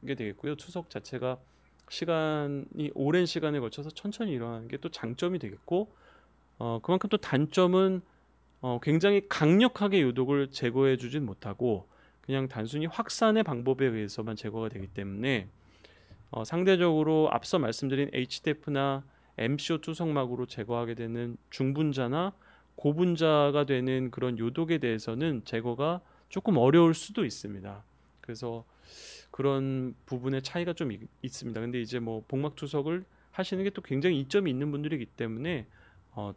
게 되겠고요. 투석 자체가 오랜 시간에 걸쳐서 천천히 일어나는 게 또 장점이 되겠고, 그만큼 또 단점은 굉장히 강력하게 요독을 제거해 주진 못하고 그냥 단순히 확산의 방법에 의해서만 제거가 되기 때문에 상대적으로 앞서 말씀드린 HDF나 MCO 투석막으로 제거하게 되는 중분자나 고분자가 되는 그런 요독에 대해서는 제거가 조금 어려울 수도 있습니다. 그래서 그런 부분의 차이가 좀 있습니다. 근데 이제 뭐 복막 투석을 하시는 게 또 굉장히 이점이 있는 분들이기 때문에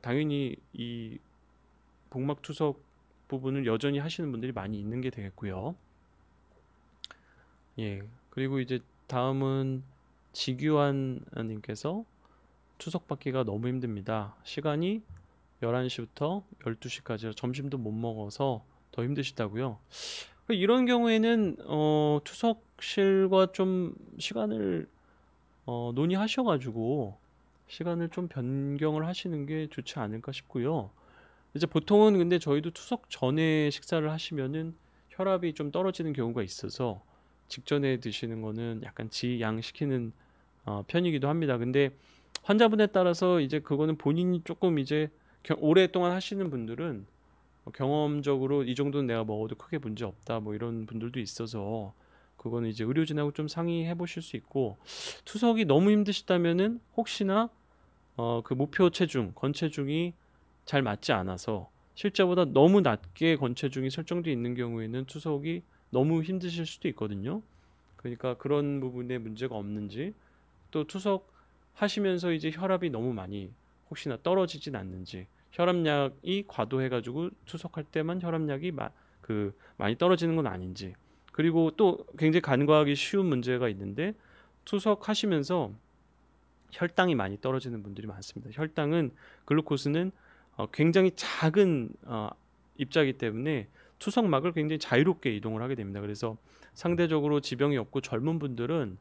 당연히 이 복막 투석 부분을 여전히 하시는 분들이 많이 있는 게 되겠고요. 예. 그리고 이제 다음은 지규환 님께서 투석 받기가 너무 힘듭니다. 시간이 11시부터 12시까지 점심도 못 먹어서 더 힘드시다고요. 이런 경우에는 투석실과 좀 시간을 논의하셔가지고 시간을 좀 변경을 하시는 게 좋지 않을까 싶고요. 이제 보통은 근데 저희도 투석 전에 식사를 하시면은 혈압이 좀 떨어지는 경우가 있어서 직전에 드시는 거는 약간 지양시키는 편이기도 합니다. 근데 환자분에 따라서 이제 그거는 본인이 조금 이제 오랫동안 하시는 분들은 경험적으로 이 정도는 내가 먹어도 크게 문제 없다 뭐 이런 분들도 있어서 그거는 이제 의료진하고 좀 상의해 보실 수 있고, 투석이 너무 힘드시다면은 혹시나 그 목표 체중, 건체중이 잘 맞지 않아서 실제보다 너무 낮게 건체중이 설정되어 있는 경우에는 투석이 너무 힘드실 수도 있거든요. 그러니까 그런 부분에 문제가 없는지, 또 투석 하시면서 이제 혈압이 너무 많이 혹시나 떨어지진 않는지, 혈압약이 과도해가지고 투석할 때만 혈압약이 많이 떨어지는 건 아닌지, 그리고 또 굉장히 간과하기 쉬운 문제가 있는데 투석하시면서 혈당이 많이 떨어지는 분들이 많습니다. 혈당은 글루코스는 굉장히 작은 입자이기 때문에 투석막을 굉장히 자유롭게 이동을 하게 됩니다. 그래서 상대적으로 지병이 없고 젊은 분들은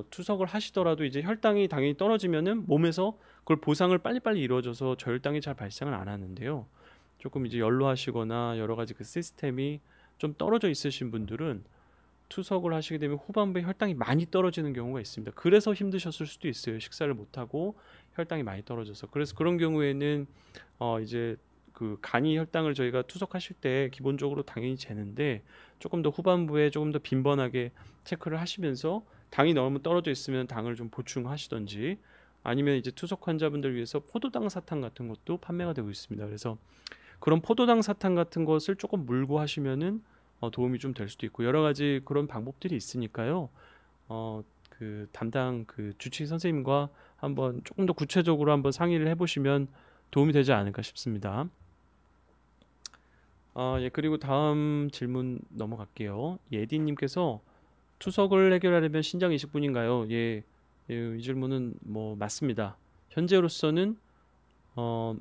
투석을 하시더라도 이제 혈당이 당연히 떨어지면은 몸에서 그걸 보상을 빨리빨리 이루어져서 저혈당이 잘 발생을 안 하는데요. 조금 이제 연로하시거나 여러 가지 그 시스템이 좀 떨어져 있으신 분들은 투석을 하시게 되면 후반부에 혈당이 많이 떨어지는 경우가 있습니다. 그래서 힘드셨을 수도 있어요. 식사를 못 하고 혈당이 많이 떨어져서. 그래서 그런 경우에는 이제 그 간이 혈당을 저희가 투석하실 때 기본적으로 당연히 재는데 조금 더 후반부에 조금 더 빈번하게 체크를 하시면서 당이 너무 떨어져 있으면 당을 좀 보충하시던지, 아니면 이제 투석 환자분들 위해서 포도당 사탕 같은 것도 판매가 되고 있습니다. 그래서 그런 포도당 사탕 같은 것을 조금 물고 하시면은 도움이 좀 될 수도 있고, 여러 가지 그런 방법들이 있으니까요. 그 담당 그 주치의 선생님과 한번 조금 더 구체적으로 한번 상의를 해보시면 도움이 되지 않을까 싶습니다. 예, 그리고 다음 질문 넘어갈게요. 예디님께서 투석을 해결하려면 신장 이식뿐인가요? 예, 이 질문은 뭐 맞습니다. 현재로서는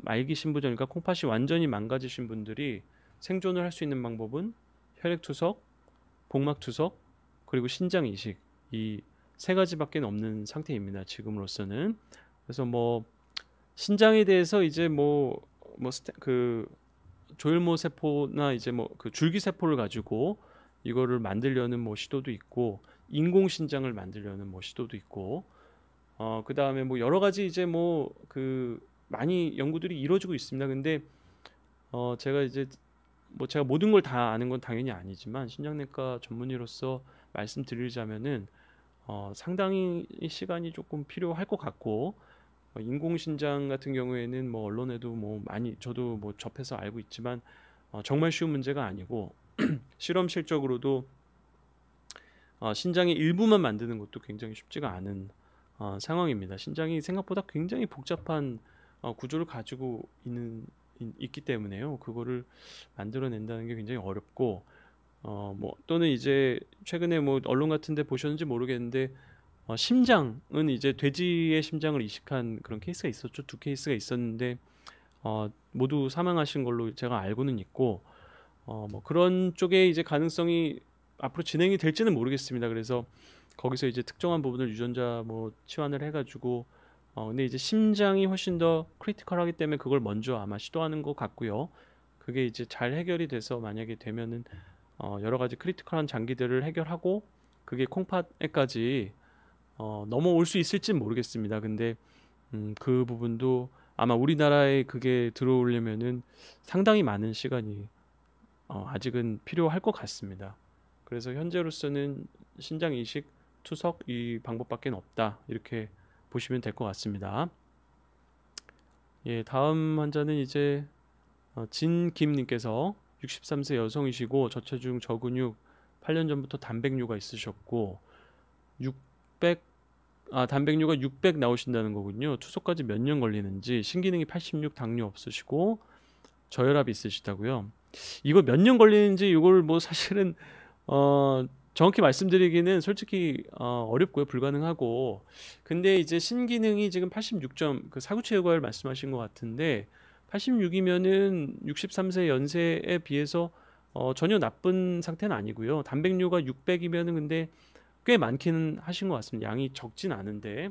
말기 신부전이니까 콩팥이 완전히 망가지신 분들이 생존을 할 수 있는 방법은 혈액 투석, 복막 투석, 그리고 신장 이식, 이 세 가지밖에 없는 상태입니다. 지금으로서는. 그래서 뭐 신장에 대해서 이제 그 조혈모 세포나 이제 뭐 그 줄기 세포를 가지고 이거를 만들려는 뭐 시도도 있고, 인공 신장을 만들려는 뭐 시도도 있고, 그 다음에 뭐 여러 가지 이제 뭐 그 많이 연구들이 이루어지고 있습니다. 근데 제가 이제 뭐 제가 모든 걸 다 아는 건 당연히 아니지만 신장내과 전문의로서 말씀드리자면은 상당히 시간이 조금 필요할 것 같고, 인공신장 같은 경우에는 뭐 언론에도 뭐 많이 저도 뭐 접해서 알고 있지만 정말 쉬운 문제가 아니고 실험실적으로도 신장의 일부만 만드는 것도 굉장히 쉽지가 않은 상황입니다. 신장이 생각보다 굉장히 복잡한 구조를 가지고 있기 때문에요. 그거를 만들어낸다는 게 굉장히 어렵고 뭐 또는 이제 최근에 뭐 언론 같은 데 보셨는지 모르겠는데 심장은 이제 돼지의 심장을 이식한 그런 케이스가 있었죠. 두 케이스가 있었는데 모두 사망하신 걸로 제가 알고는 있고 뭐 그런 쪽에 이제 가능성이 앞으로 진행이 될지는 모르겠습니다. 그래서 거기서 이제 특정한 부분을 유전자 뭐 치환을 해가지고 근데 이제 심장이 훨씬 더 크리티컬하기 때문에 그걸 먼저 아마 시도하는 것 같고요. 그게 이제 잘 해결이 돼서 만약에 되면은 여러 가지 크리티컬한 장기들을 해결하고 그게 콩팥에까지 넘어올 수 있을진 모르겠습니다. 근데 그 부분도 아마 우리나라에 그게 들어오려면은 상당히 많은 시간이 아직은 필요할 것 같습니다. 그래서 현재로서는 신장 이식, 투석 이 방법밖에 없다. 이렇게 보시면 될 것 같습니다. 예, 다음 환자는 이제 진김님께서 63세 여성이시고 저체중 저근육 8년 전부터 단백뇨가 있으셨고 600 단백뇨가 600 나오신다는 거군요. 투석까지 몇 년 걸리는지 신기능이 86 당뇨 없으시고 저혈압이 있으시다고요. 이거 몇 년 걸리는지 이걸 뭐 사실은 정확히 말씀드리기는 솔직히 어렵고요, 불가능하고. 근데 이제 신기능이 지금 86점 그 사구체육을 말씀하신 것 같은데 86이면은 63세 연세에 비해서 전혀 나쁜 상태는 아니고요. 단백뇨가 600이면은 근데 꽤 많기는 하신 것 같습니다. 양이 적진 않은데.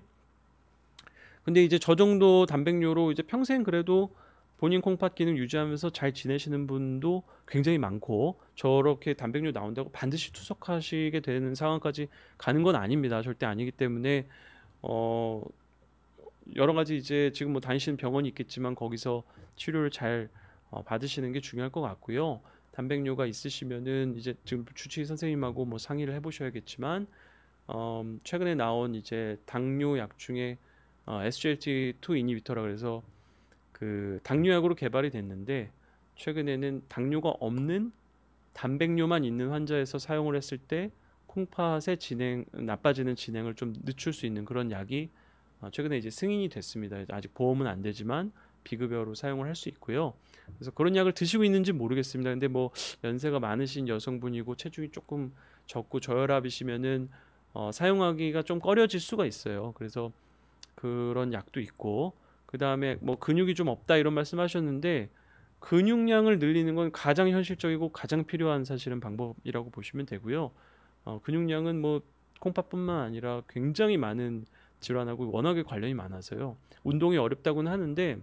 근데 이제 저 정도 단백뇨로 이제 평생 그래도 본인 콩팥 기능 유지하면서 잘 지내시는 분도 굉장히 많고 저렇게 단백뇨 나온다고 반드시 투석하시게 되는 상황까지 가는 건 아닙니다. 절대 아니기 때문에 어 여러 가지 이제 지금 뭐 다니시는 병원이 있겠지만 거기서 치료를 잘 받으시는 게 중요할 것 같고요. 단백뇨가 있으시면은 이제 지금 주치의 선생님하고 뭐 상의를 해보셔야겠지만 최근에 나온 이제 당뇨 약 중에 SGLT2 이니비터라 그래서 그 당뇨약으로 개발이 됐는데 최근에는 당뇨가 없는 단백뇨만 있는 환자에서 사용을 했을 때 콩팥의 나빠지는 진행을 좀 늦출 수 있는 그런 약이 최근에 이제 승인이 됐습니다. 아직 보험은 안 되지만 비급여로 사용을 할 수 있고요. 그래서 그런 약을 드시고 있는지 모르겠습니다. 근데 뭐 연세가 많으신 여성분이고 체중이 조금 적고 저혈압이시면은 사용하기가 좀 꺼려질 수가 있어요. 그래서 그런 약도 있고 그 다음에 뭐 근육이 좀 없다 이런 말씀하셨는데 근육량을 늘리는 건 가장 현실적이고 가장 필요한 사실은 방법이라고 보시면 되고요. 근육량은 뭐 콩팥뿐만 아니라 굉장히 많은 질환하고 워낙에 관련이 많아서요. 운동이 어렵다고는 하는데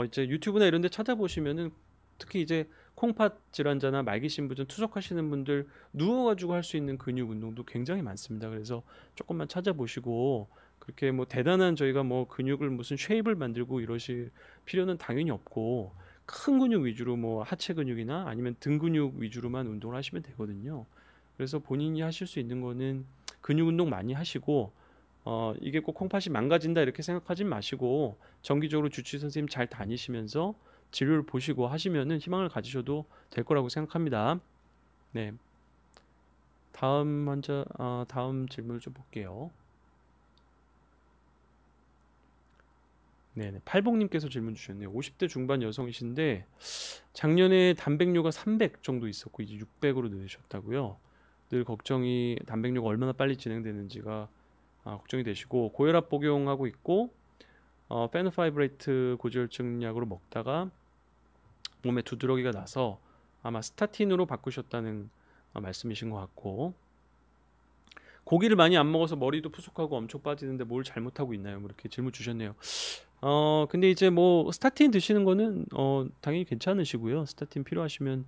이제 유튜브나 이런 데 찾아보시면은 특히 이제 콩팥 질환자나 말기신부전 투석하시는 분들 누워가지고 할 수 있는 근육 운동도 굉장히 많습니다. 그래서 조금만 찾아보시고 그렇게 뭐 대단한 저희가 뭐 근육을 무슨 쉐입을 만들고 이러실 필요는 당연히 없고 큰 근육 위주로 뭐 하체 근육이나 아니면 등 근육 위주로만 운동을 하시면 되거든요. 그래서 본인이 하실 수 있는 거는 근육 운동 많이 하시고 이게 꼭 콩팥이 망가진다 이렇게 생각하지 마시고 정기적으로 주치의 선생님 잘 다니시면서 진료를 보시고 하시면은 희망을 가지셔도 될 거라고 생각합니다. 네, 다음 환자 다음 질문을 좀 볼게요. 네네, 팔복님께서 질문 주셨네요. 50대 중반 여성이신데 작년에 단백뇨가 300 정도 있었고 이제 600으로 늘으셨다고요. 늘 걱정이 단백뇨가 얼마나 빨리 진행되는지가 걱정이 되시고 고혈압 복용하고 있고 페노파이브레이트 고지혈증 약으로 먹다가 몸에 두드러기가 나서 아마 스타틴으로 바꾸셨다는 말씀이신 것 같고 고기를 많이 안 먹어서 머리도 푸석하고 엄청 빠지는데 뭘 잘못하고 있나요? 뭐 이렇게 질문 주셨네요. 근데 이제 뭐 스타틴 드시는 거는 당연히 괜찮으시고요. 스타틴 필요하시면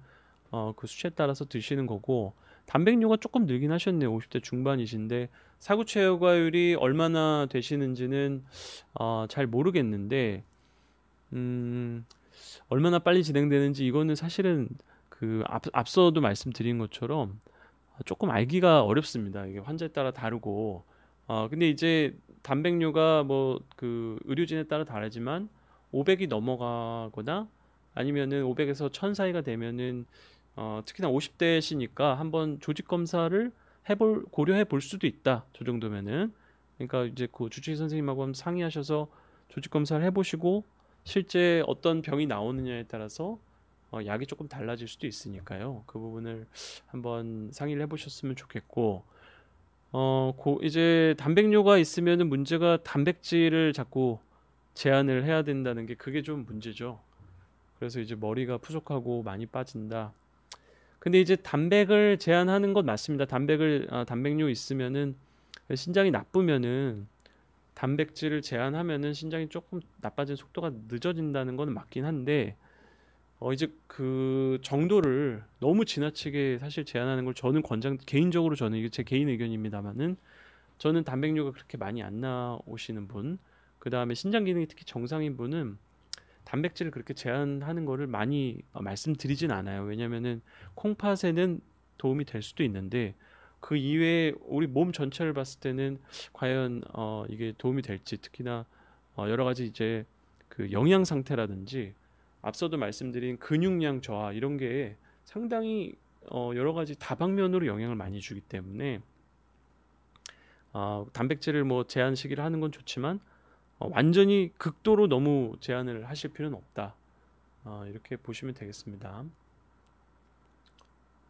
그 수치에 따라서 드시는 거고 단백뇨가 조금 늘긴 하셨네요. 50대 중반이신데 사구체 여과율이 얼마나 되시는지는 잘 모르겠는데 얼마나 빨리 진행되는지 이거는 사실은 그 앞서도 말씀드린 것처럼 조금 알기가 어렵습니다. 이게 환자에 따라 다르고 근데 이제 단백뇨가 뭐 그 의료진에 따라 다르지만 500이 넘어가거나 아니면은 500에서 1000 사이가 되면은 특히나 50대시니까 한번 조직 검사를 고려해 볼 수도 있다. 저 정도면은. 그러니까 이제 그 주치의 선생님하고 한번 상의하셔서 조직 검사를 해보시고 실제 어떤 병이 나오느냐에 따라서 약이 조금 달라질 수도 있으니까요. 그 부분을 한번 상의를 해보셨으면 좋겠고, 이제 단백뇨가 있으면은 문제가 단백질을 자꾸 제한을 해야 된다는 게 그게 좀 문제죠. 그래서 이제 머리가 푸석하고 많이 빠진다. 근데 이제 단백을 제한하는 건 맞습니다. 단백뇨 있으면은 신장이 나쁘면은 단백질을 제한하면은 신장이 조금 나빠진 속도가 늦어진다는 건 맞긴 한데 이제 그 정도를 너무 지나치게 사실 제한하는 걸 저는 개인적으로 저는 이게 제 개인 의견입니다만은 저는 단백뇨가 그렇게 많이 안 나오시는 분, 그 다음에 신장 기능이 특히 정상인 분은 단백질을 그렇게 제한하는 거를 많이 말씀드리진 않아요. 왜냐면은 콩팥에는 도움이 될 수도 있는데 그 이외에 우리 몸 전체를 봤을 때는 과연 이게 도움이 될지, 특히나 여러 가지 이제 그 영양 상태라든지 앞서도 말씀드린 근육량 저하 이런 게 상당히 여러 가지 다방면으로 영향을 많이 주기 때문에 단백질을 뭐 제한 시기를 하는 건 좋지만 완전히 극도로 너무 제한을 하실 필요는 없다. 이렇게 보시면 되겠습니다.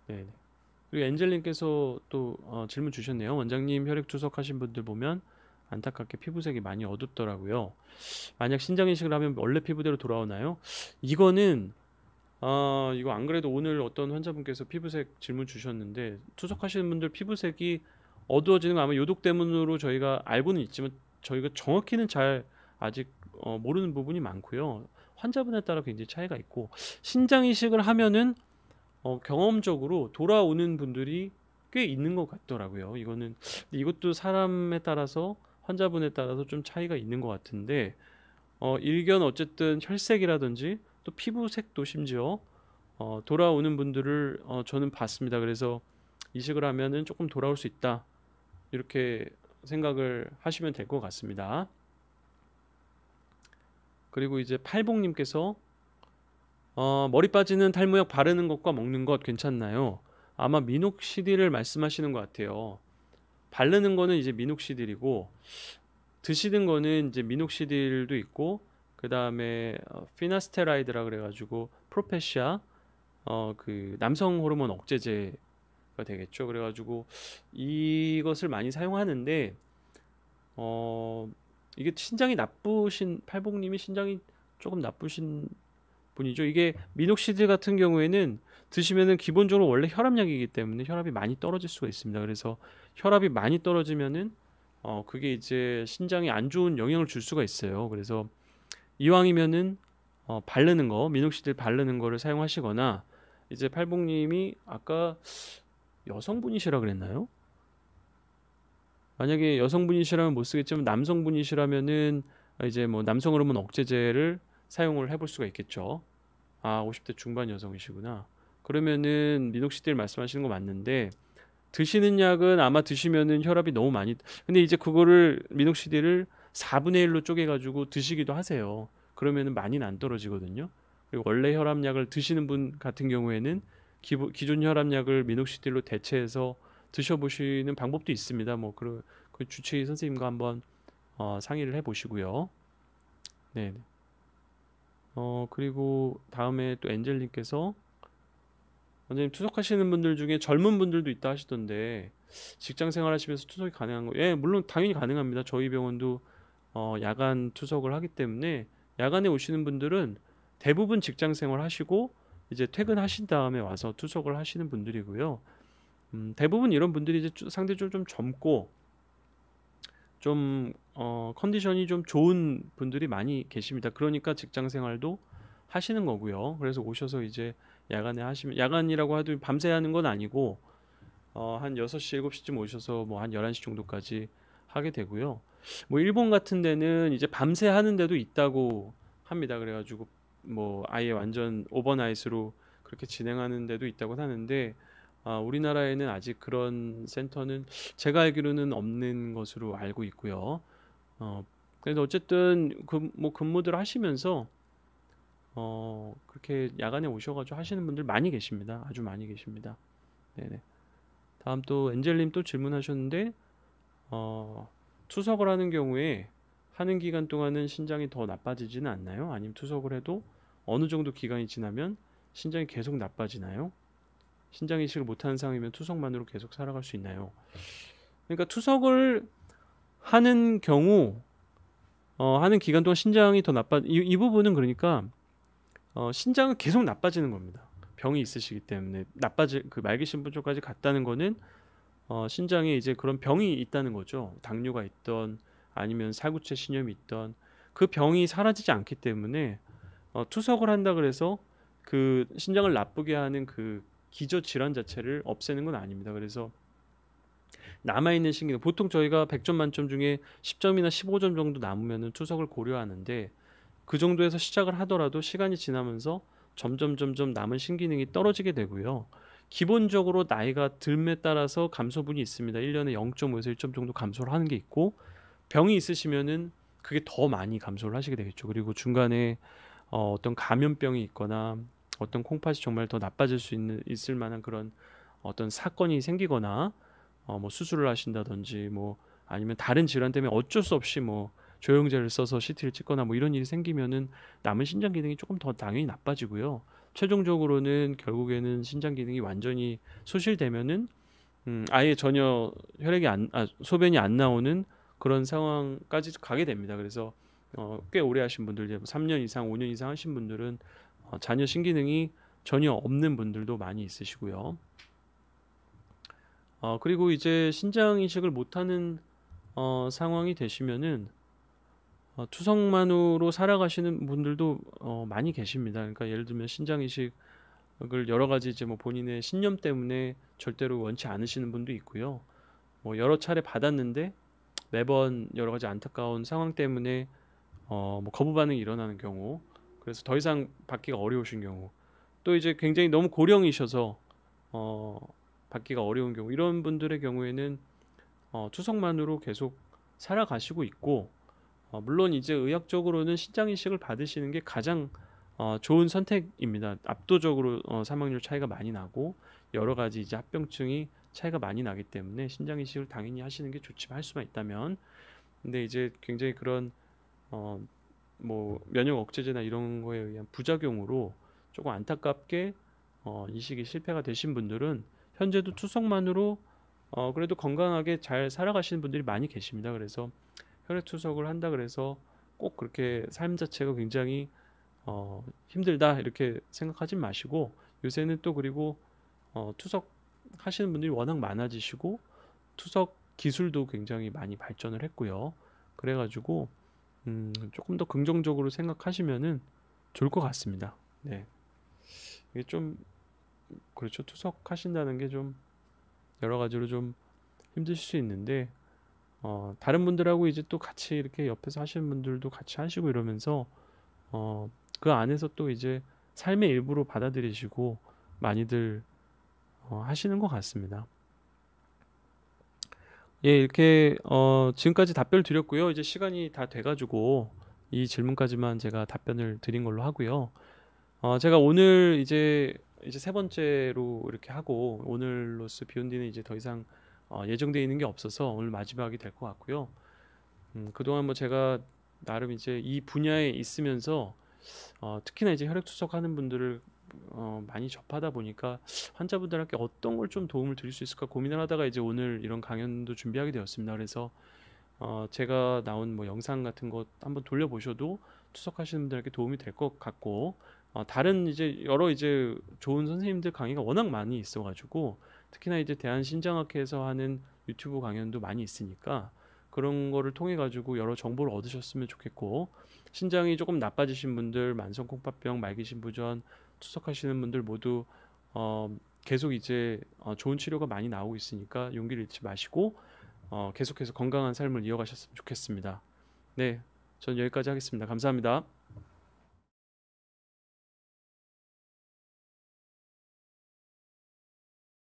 네. 그리고 엔젤님께서 또 질문 주셨네요. 원장님, 혈액 투석하신 분들 보면 안타깝게 피부색이 많이 어둡더라고요. 만약 신장 이식을 하면 원래 피부대로 돌아오나요? 이거는 이거 안 그래도 오늘 어떤 환자분께서 피부색 질문 주셨는데 투석하시는 분들 피부색이 어두워지는 건 아마 요독 때문으로 저희가 알고는 있지만 저희가 정확히는 잘 아직 모르는 부분이 많고요. 환자분에 따라 굉장히 차이가 있고 신장 이식을 하면은 경험적으로 돌아오는 분들이 꽤 있는 것 같더라고요. 이것도 사람에 따라서 환자분에 따라서 좀 차이가 있는 것 같은데 일견 어쨌든 혈색이라든지 또 피부색도 심지어 돌아오는 분들을 저는 봤습니다. 그래서 이식을 하면은 조금 돌아올 수 있다. 이렇게 생각을 하시면 될 것 같습니다. 그리고 이제 팔봉님께서 머리 빠지는 탈모약 바르는 것과 먹는 것 괜찮나요? 아마 미녹시딜을 말씀하시는 것 같아요. 바르는 거는 이제 미녹시딜이고 드시는 거는 이제 미녹시딜도 있고 그 다음에 피나스테라이드라 그래가지고 프로페시아 그 남성 호르몬 억제제가 되겠죠. 그래가지고 이것을 많이 사용하는데 이게 신장이 나쁘신 팔복님이 신장이 조금 나쁘신 분이죠. 이게 미녹시딜 같은 경우에는 드시면은 기본적으로 원래 혈압약이기 때문에 혈압이 많이 떨어질 수가 있습니다. 그래서 혈압이 많이 떨어지면은 그게 이제 신장에 안 좋은 영향을 줄 수가 있어요. 그래서 이왕이면은 바르는 거, 미녹시딜 바르는 거를 사용하시거나 이제 팔복님이 아까 여성분이시라 그랬나요? 만약에 여성분이시라면 못 쓰겠지만 남성분이시라면은 이제 뭐 남성 호르몬 억제제를 사용을 해볼 수가 있겠죠. 50대 중반 여성이시구나. 그러면은 미녹시딜 말씀하시는 거 맞는데 드시는 약은 아마 드시면은 혈압이 너무 많이 근데 이제 그거를 미녹시딜을 4분의 1로 쪼개 가지고 드시기도 하세요. 그러면은 많이는 안 떨어지거든요. 그리고 원래 혈압약을 드시는 분 같은 경우에는 기존 혈압약을 미녹시딜로 대체해서 드셔보시는 방법도 있습니다. 뭐 그 주치의 선생님과 한번 상의를 해보시고요. 네. 그리고 다음에 또 엔젤님께서 원장님 투석하시는 분들 중에 젊은 분들도 있다 하시던데 직장 생활하시면서 투석이 가능한 거? 예, 물론 당연히 가능합니다. 저희 병원도 야간 투석을 하기 때문에 야간에 오시는 분들은 대부분 직장 생활 하시고 이제 퇴근하신 다음에 와서 투석을 하시는 분들이고요. 대부분 이런 분들이 이제 상대적으로 좀 젊고 좀 컨디션이 좀 좋은 분들이 많이 계십니다. 그러니까 직장 생활도 하시는 거고요. 그래서 오셔서 이제 야간에 하시면 야간이라고 해도 밤새 하는 건 아니고 한 6시, 7시쯤 오셔서 뭐 한 11시 정도까지 하게 되고요. 뭐 일본 같은 데는 이제 밤새 하는 데도 있다고 합니다. 그래가지고 뭐 아예 완전 오버나잇으로 그렇게 진행하는 데도 있다고 하는데 우리나라에는 아직 그런 센터는 제가 알기로는 없는 것으로 알고 있고요. 그래서 어쨌든 뭐 근무들 하시면서 그렇게 야간에 오셔가지고 하시는 분들 많이 계십니다. 아주 많이 계십니다. 네네. 다음 또 엔젤님 또 질문하셨는데 투석을 하는 경우에 하는 기간 동안은 신장이 더 나빠지지는 않나요? 아니면 투석을 해도 어느 정도 기간이 지나면 신장이 계속 나빠지나요? 신장 이식을 못하는 상황이면 투석만으로 계속 살아갈 수 있나요? 그러니까 투석을 하는 경우 하는 기간 동안 신장이 더 이 부분은 그러니까 신장은 계속 나빠지는 겁니다. 병이 있으시기 때문에 그 말기 신분증까지 갔다는 거는 신장에 이제 그런 병이 있다는 거죠. 당뇨가 있던 아니면 살구체 신염이 있던 그 병이 사라지지 않기 때문에 투석을 한다 그래서 그 신장을 나쁘게 하는 그 기저 질환 자체를 없애는 건 아닙니다. 그래서 남아있는 신기능 보통 저희가 100점 만점 중에 10점이나 15점 정도 남으면 투석을 고려하는데 그 정도에서 시작을 하더라도 시간이 지나면서 점점 남은 신기능이 떨어지게 되고요. 기본적으로 나이가 듦에 따라서 감소분이 있습니다. 1년에 0.5에서 1점 정도 감소를 하는 게 있고 병이 있으시면은 그게 더 많이 감소를 하시게 되겠죠. 그리고 중간에 어떤 감염병이 있거나 어떤 콩팥이 정말 더 나빠질 수 있을 만한 그런 어떤 사건이 생기거나 뭐 수술을 하신다든지 뭐 아니면 다른 질환 때문에 어쩔 수 없이 뭐 조영제를 써서 CT를 찍거나 뭐 이런 일이 생기면은 남은 신장 기능이 조금 더 당연히 나빠지고요. 최종적으로는 결국에는 신장 기능이 완전히 소실되면은 아예 전혀 소변이 안 나오는 그런 상황까지 가게 됩니다. 그래서 꽤 오래 하신 분들, 이제 3년 이상, 5년 이상 하신 분들은 자녀 신기능이 전혀 없는 분들도 많이 있으시고요. 그리고 이제 신장 이식을 못하는 상황이 되시면은 투석만으로 살아가시는 분들도 많이 계십니다. 그러니까 예를 들면 신장 이식을 여러 가지 이제 뭐 본인의 신념 때문에 절대로 원치 않으시는 분도 있고요. 뭐 여러 차례 받았는데 매번 여러 가지 안타까운 상황 때문에 뭐 거부 반응이 일어나는 경우, 그래서 더 이상 받기가 어려우신 경우, 또 이제 굉장히 너무 고령이셔서 받기가 어려운 경우, 이런 분들의 경우에는 투석만으로 계속 살아가시고 있고, 물론 이제 의학적으로는 신장 이식을 받으시는 게 가장 좋은 선택입니다. 압도적으로 사망률 차이가 많이 나고 여러 가지 이제 합병증이 차이가 많이 나기 때문에 신장 이식을 당연히 하시는 게 좋지만, 할 수만 있다면. 근데 이제 굉장히 그런 뭐 면역 억제제나 이런 거에 의한 부작용으로 조금 안타깝게 이식이 실패가 되신 분들은 현재도 투석만으로 그래도 건강하게 잘 살아가시는 분들이 많이 계십니다. 그래서 혈액 투석을 한다 그래서 꼭 그렇게 삶 자체가 굉장히 힘들다 이렇게 생각하지 마시고, 요새는 또 그리고 투석 하시는 분들이 워낙 많아지시고 투석 기술도 굉장히 많이 발전을 했고요. 그래가지고 조금 더 긍정적으로 생각하시면은 좋을 것 같습니다. 네, 이게 좀 그렇죠. 투석하신다는 게 좀 여러 가지로 좀 힘드실 수 있는데 다른 분들하고 이제 또 같이 이렇게 옆에서 하시는 분들도 같이 하시고 이러면서 그 안에서 또 이제 삶의 일부로 받아들이시고 많이들 하시는 것 같습니다. 예, 이렇게 지금까지 답변을 드렸고요. 이제 시간이 다 돼가지고 이 질문까지만 제가 답변을 드린 걸로 하고요. 제가 오늘 이제 세 번째로 이렇게 하고, 오늘로써 비욘디는 이제 더 이상 예정되어 있는 게 없어서 오늘 마지막이 될 것 같고요. 그동안 뭐 제가 나름 이제 이 분야에 있으면서 특히나 이제 혈액 투석하는 분들을 많이 접하다 보니까 환자분들한테 어떤 걸 좀 도움을 드릴 수 있을까 고민을 하다가 이제 오늘 이런 강연도 준비하게 되었습니다. 그래서 제가 나온 뭐 영상 같은 거 한번 돌려보셔도 투석하시는 분들에게 도움이 될 것 같고, 다른 이제 여러 이제 좋은 선생님들 강의가 워낙 많이 있어가지고, 특히나 이제 대한신장학회에서 하는 유튜브 강연도 많이 있으니까 그런 거를 통해 가지고 여러 정보를 얻으셨으면 좋겠고, 신장이 조금 나빠지신 분들, 만성콩팥병, 말기신부전 투석하시는 분들 모두 계속 이제 좋은 치료가 많이 나오고 있으니까 용기를 잃지 마시고 계속해서 건강한 삶을 이어가셨으면 좋겠습니다. 네, 전 여기까지 하겠습니다. 감사합니다.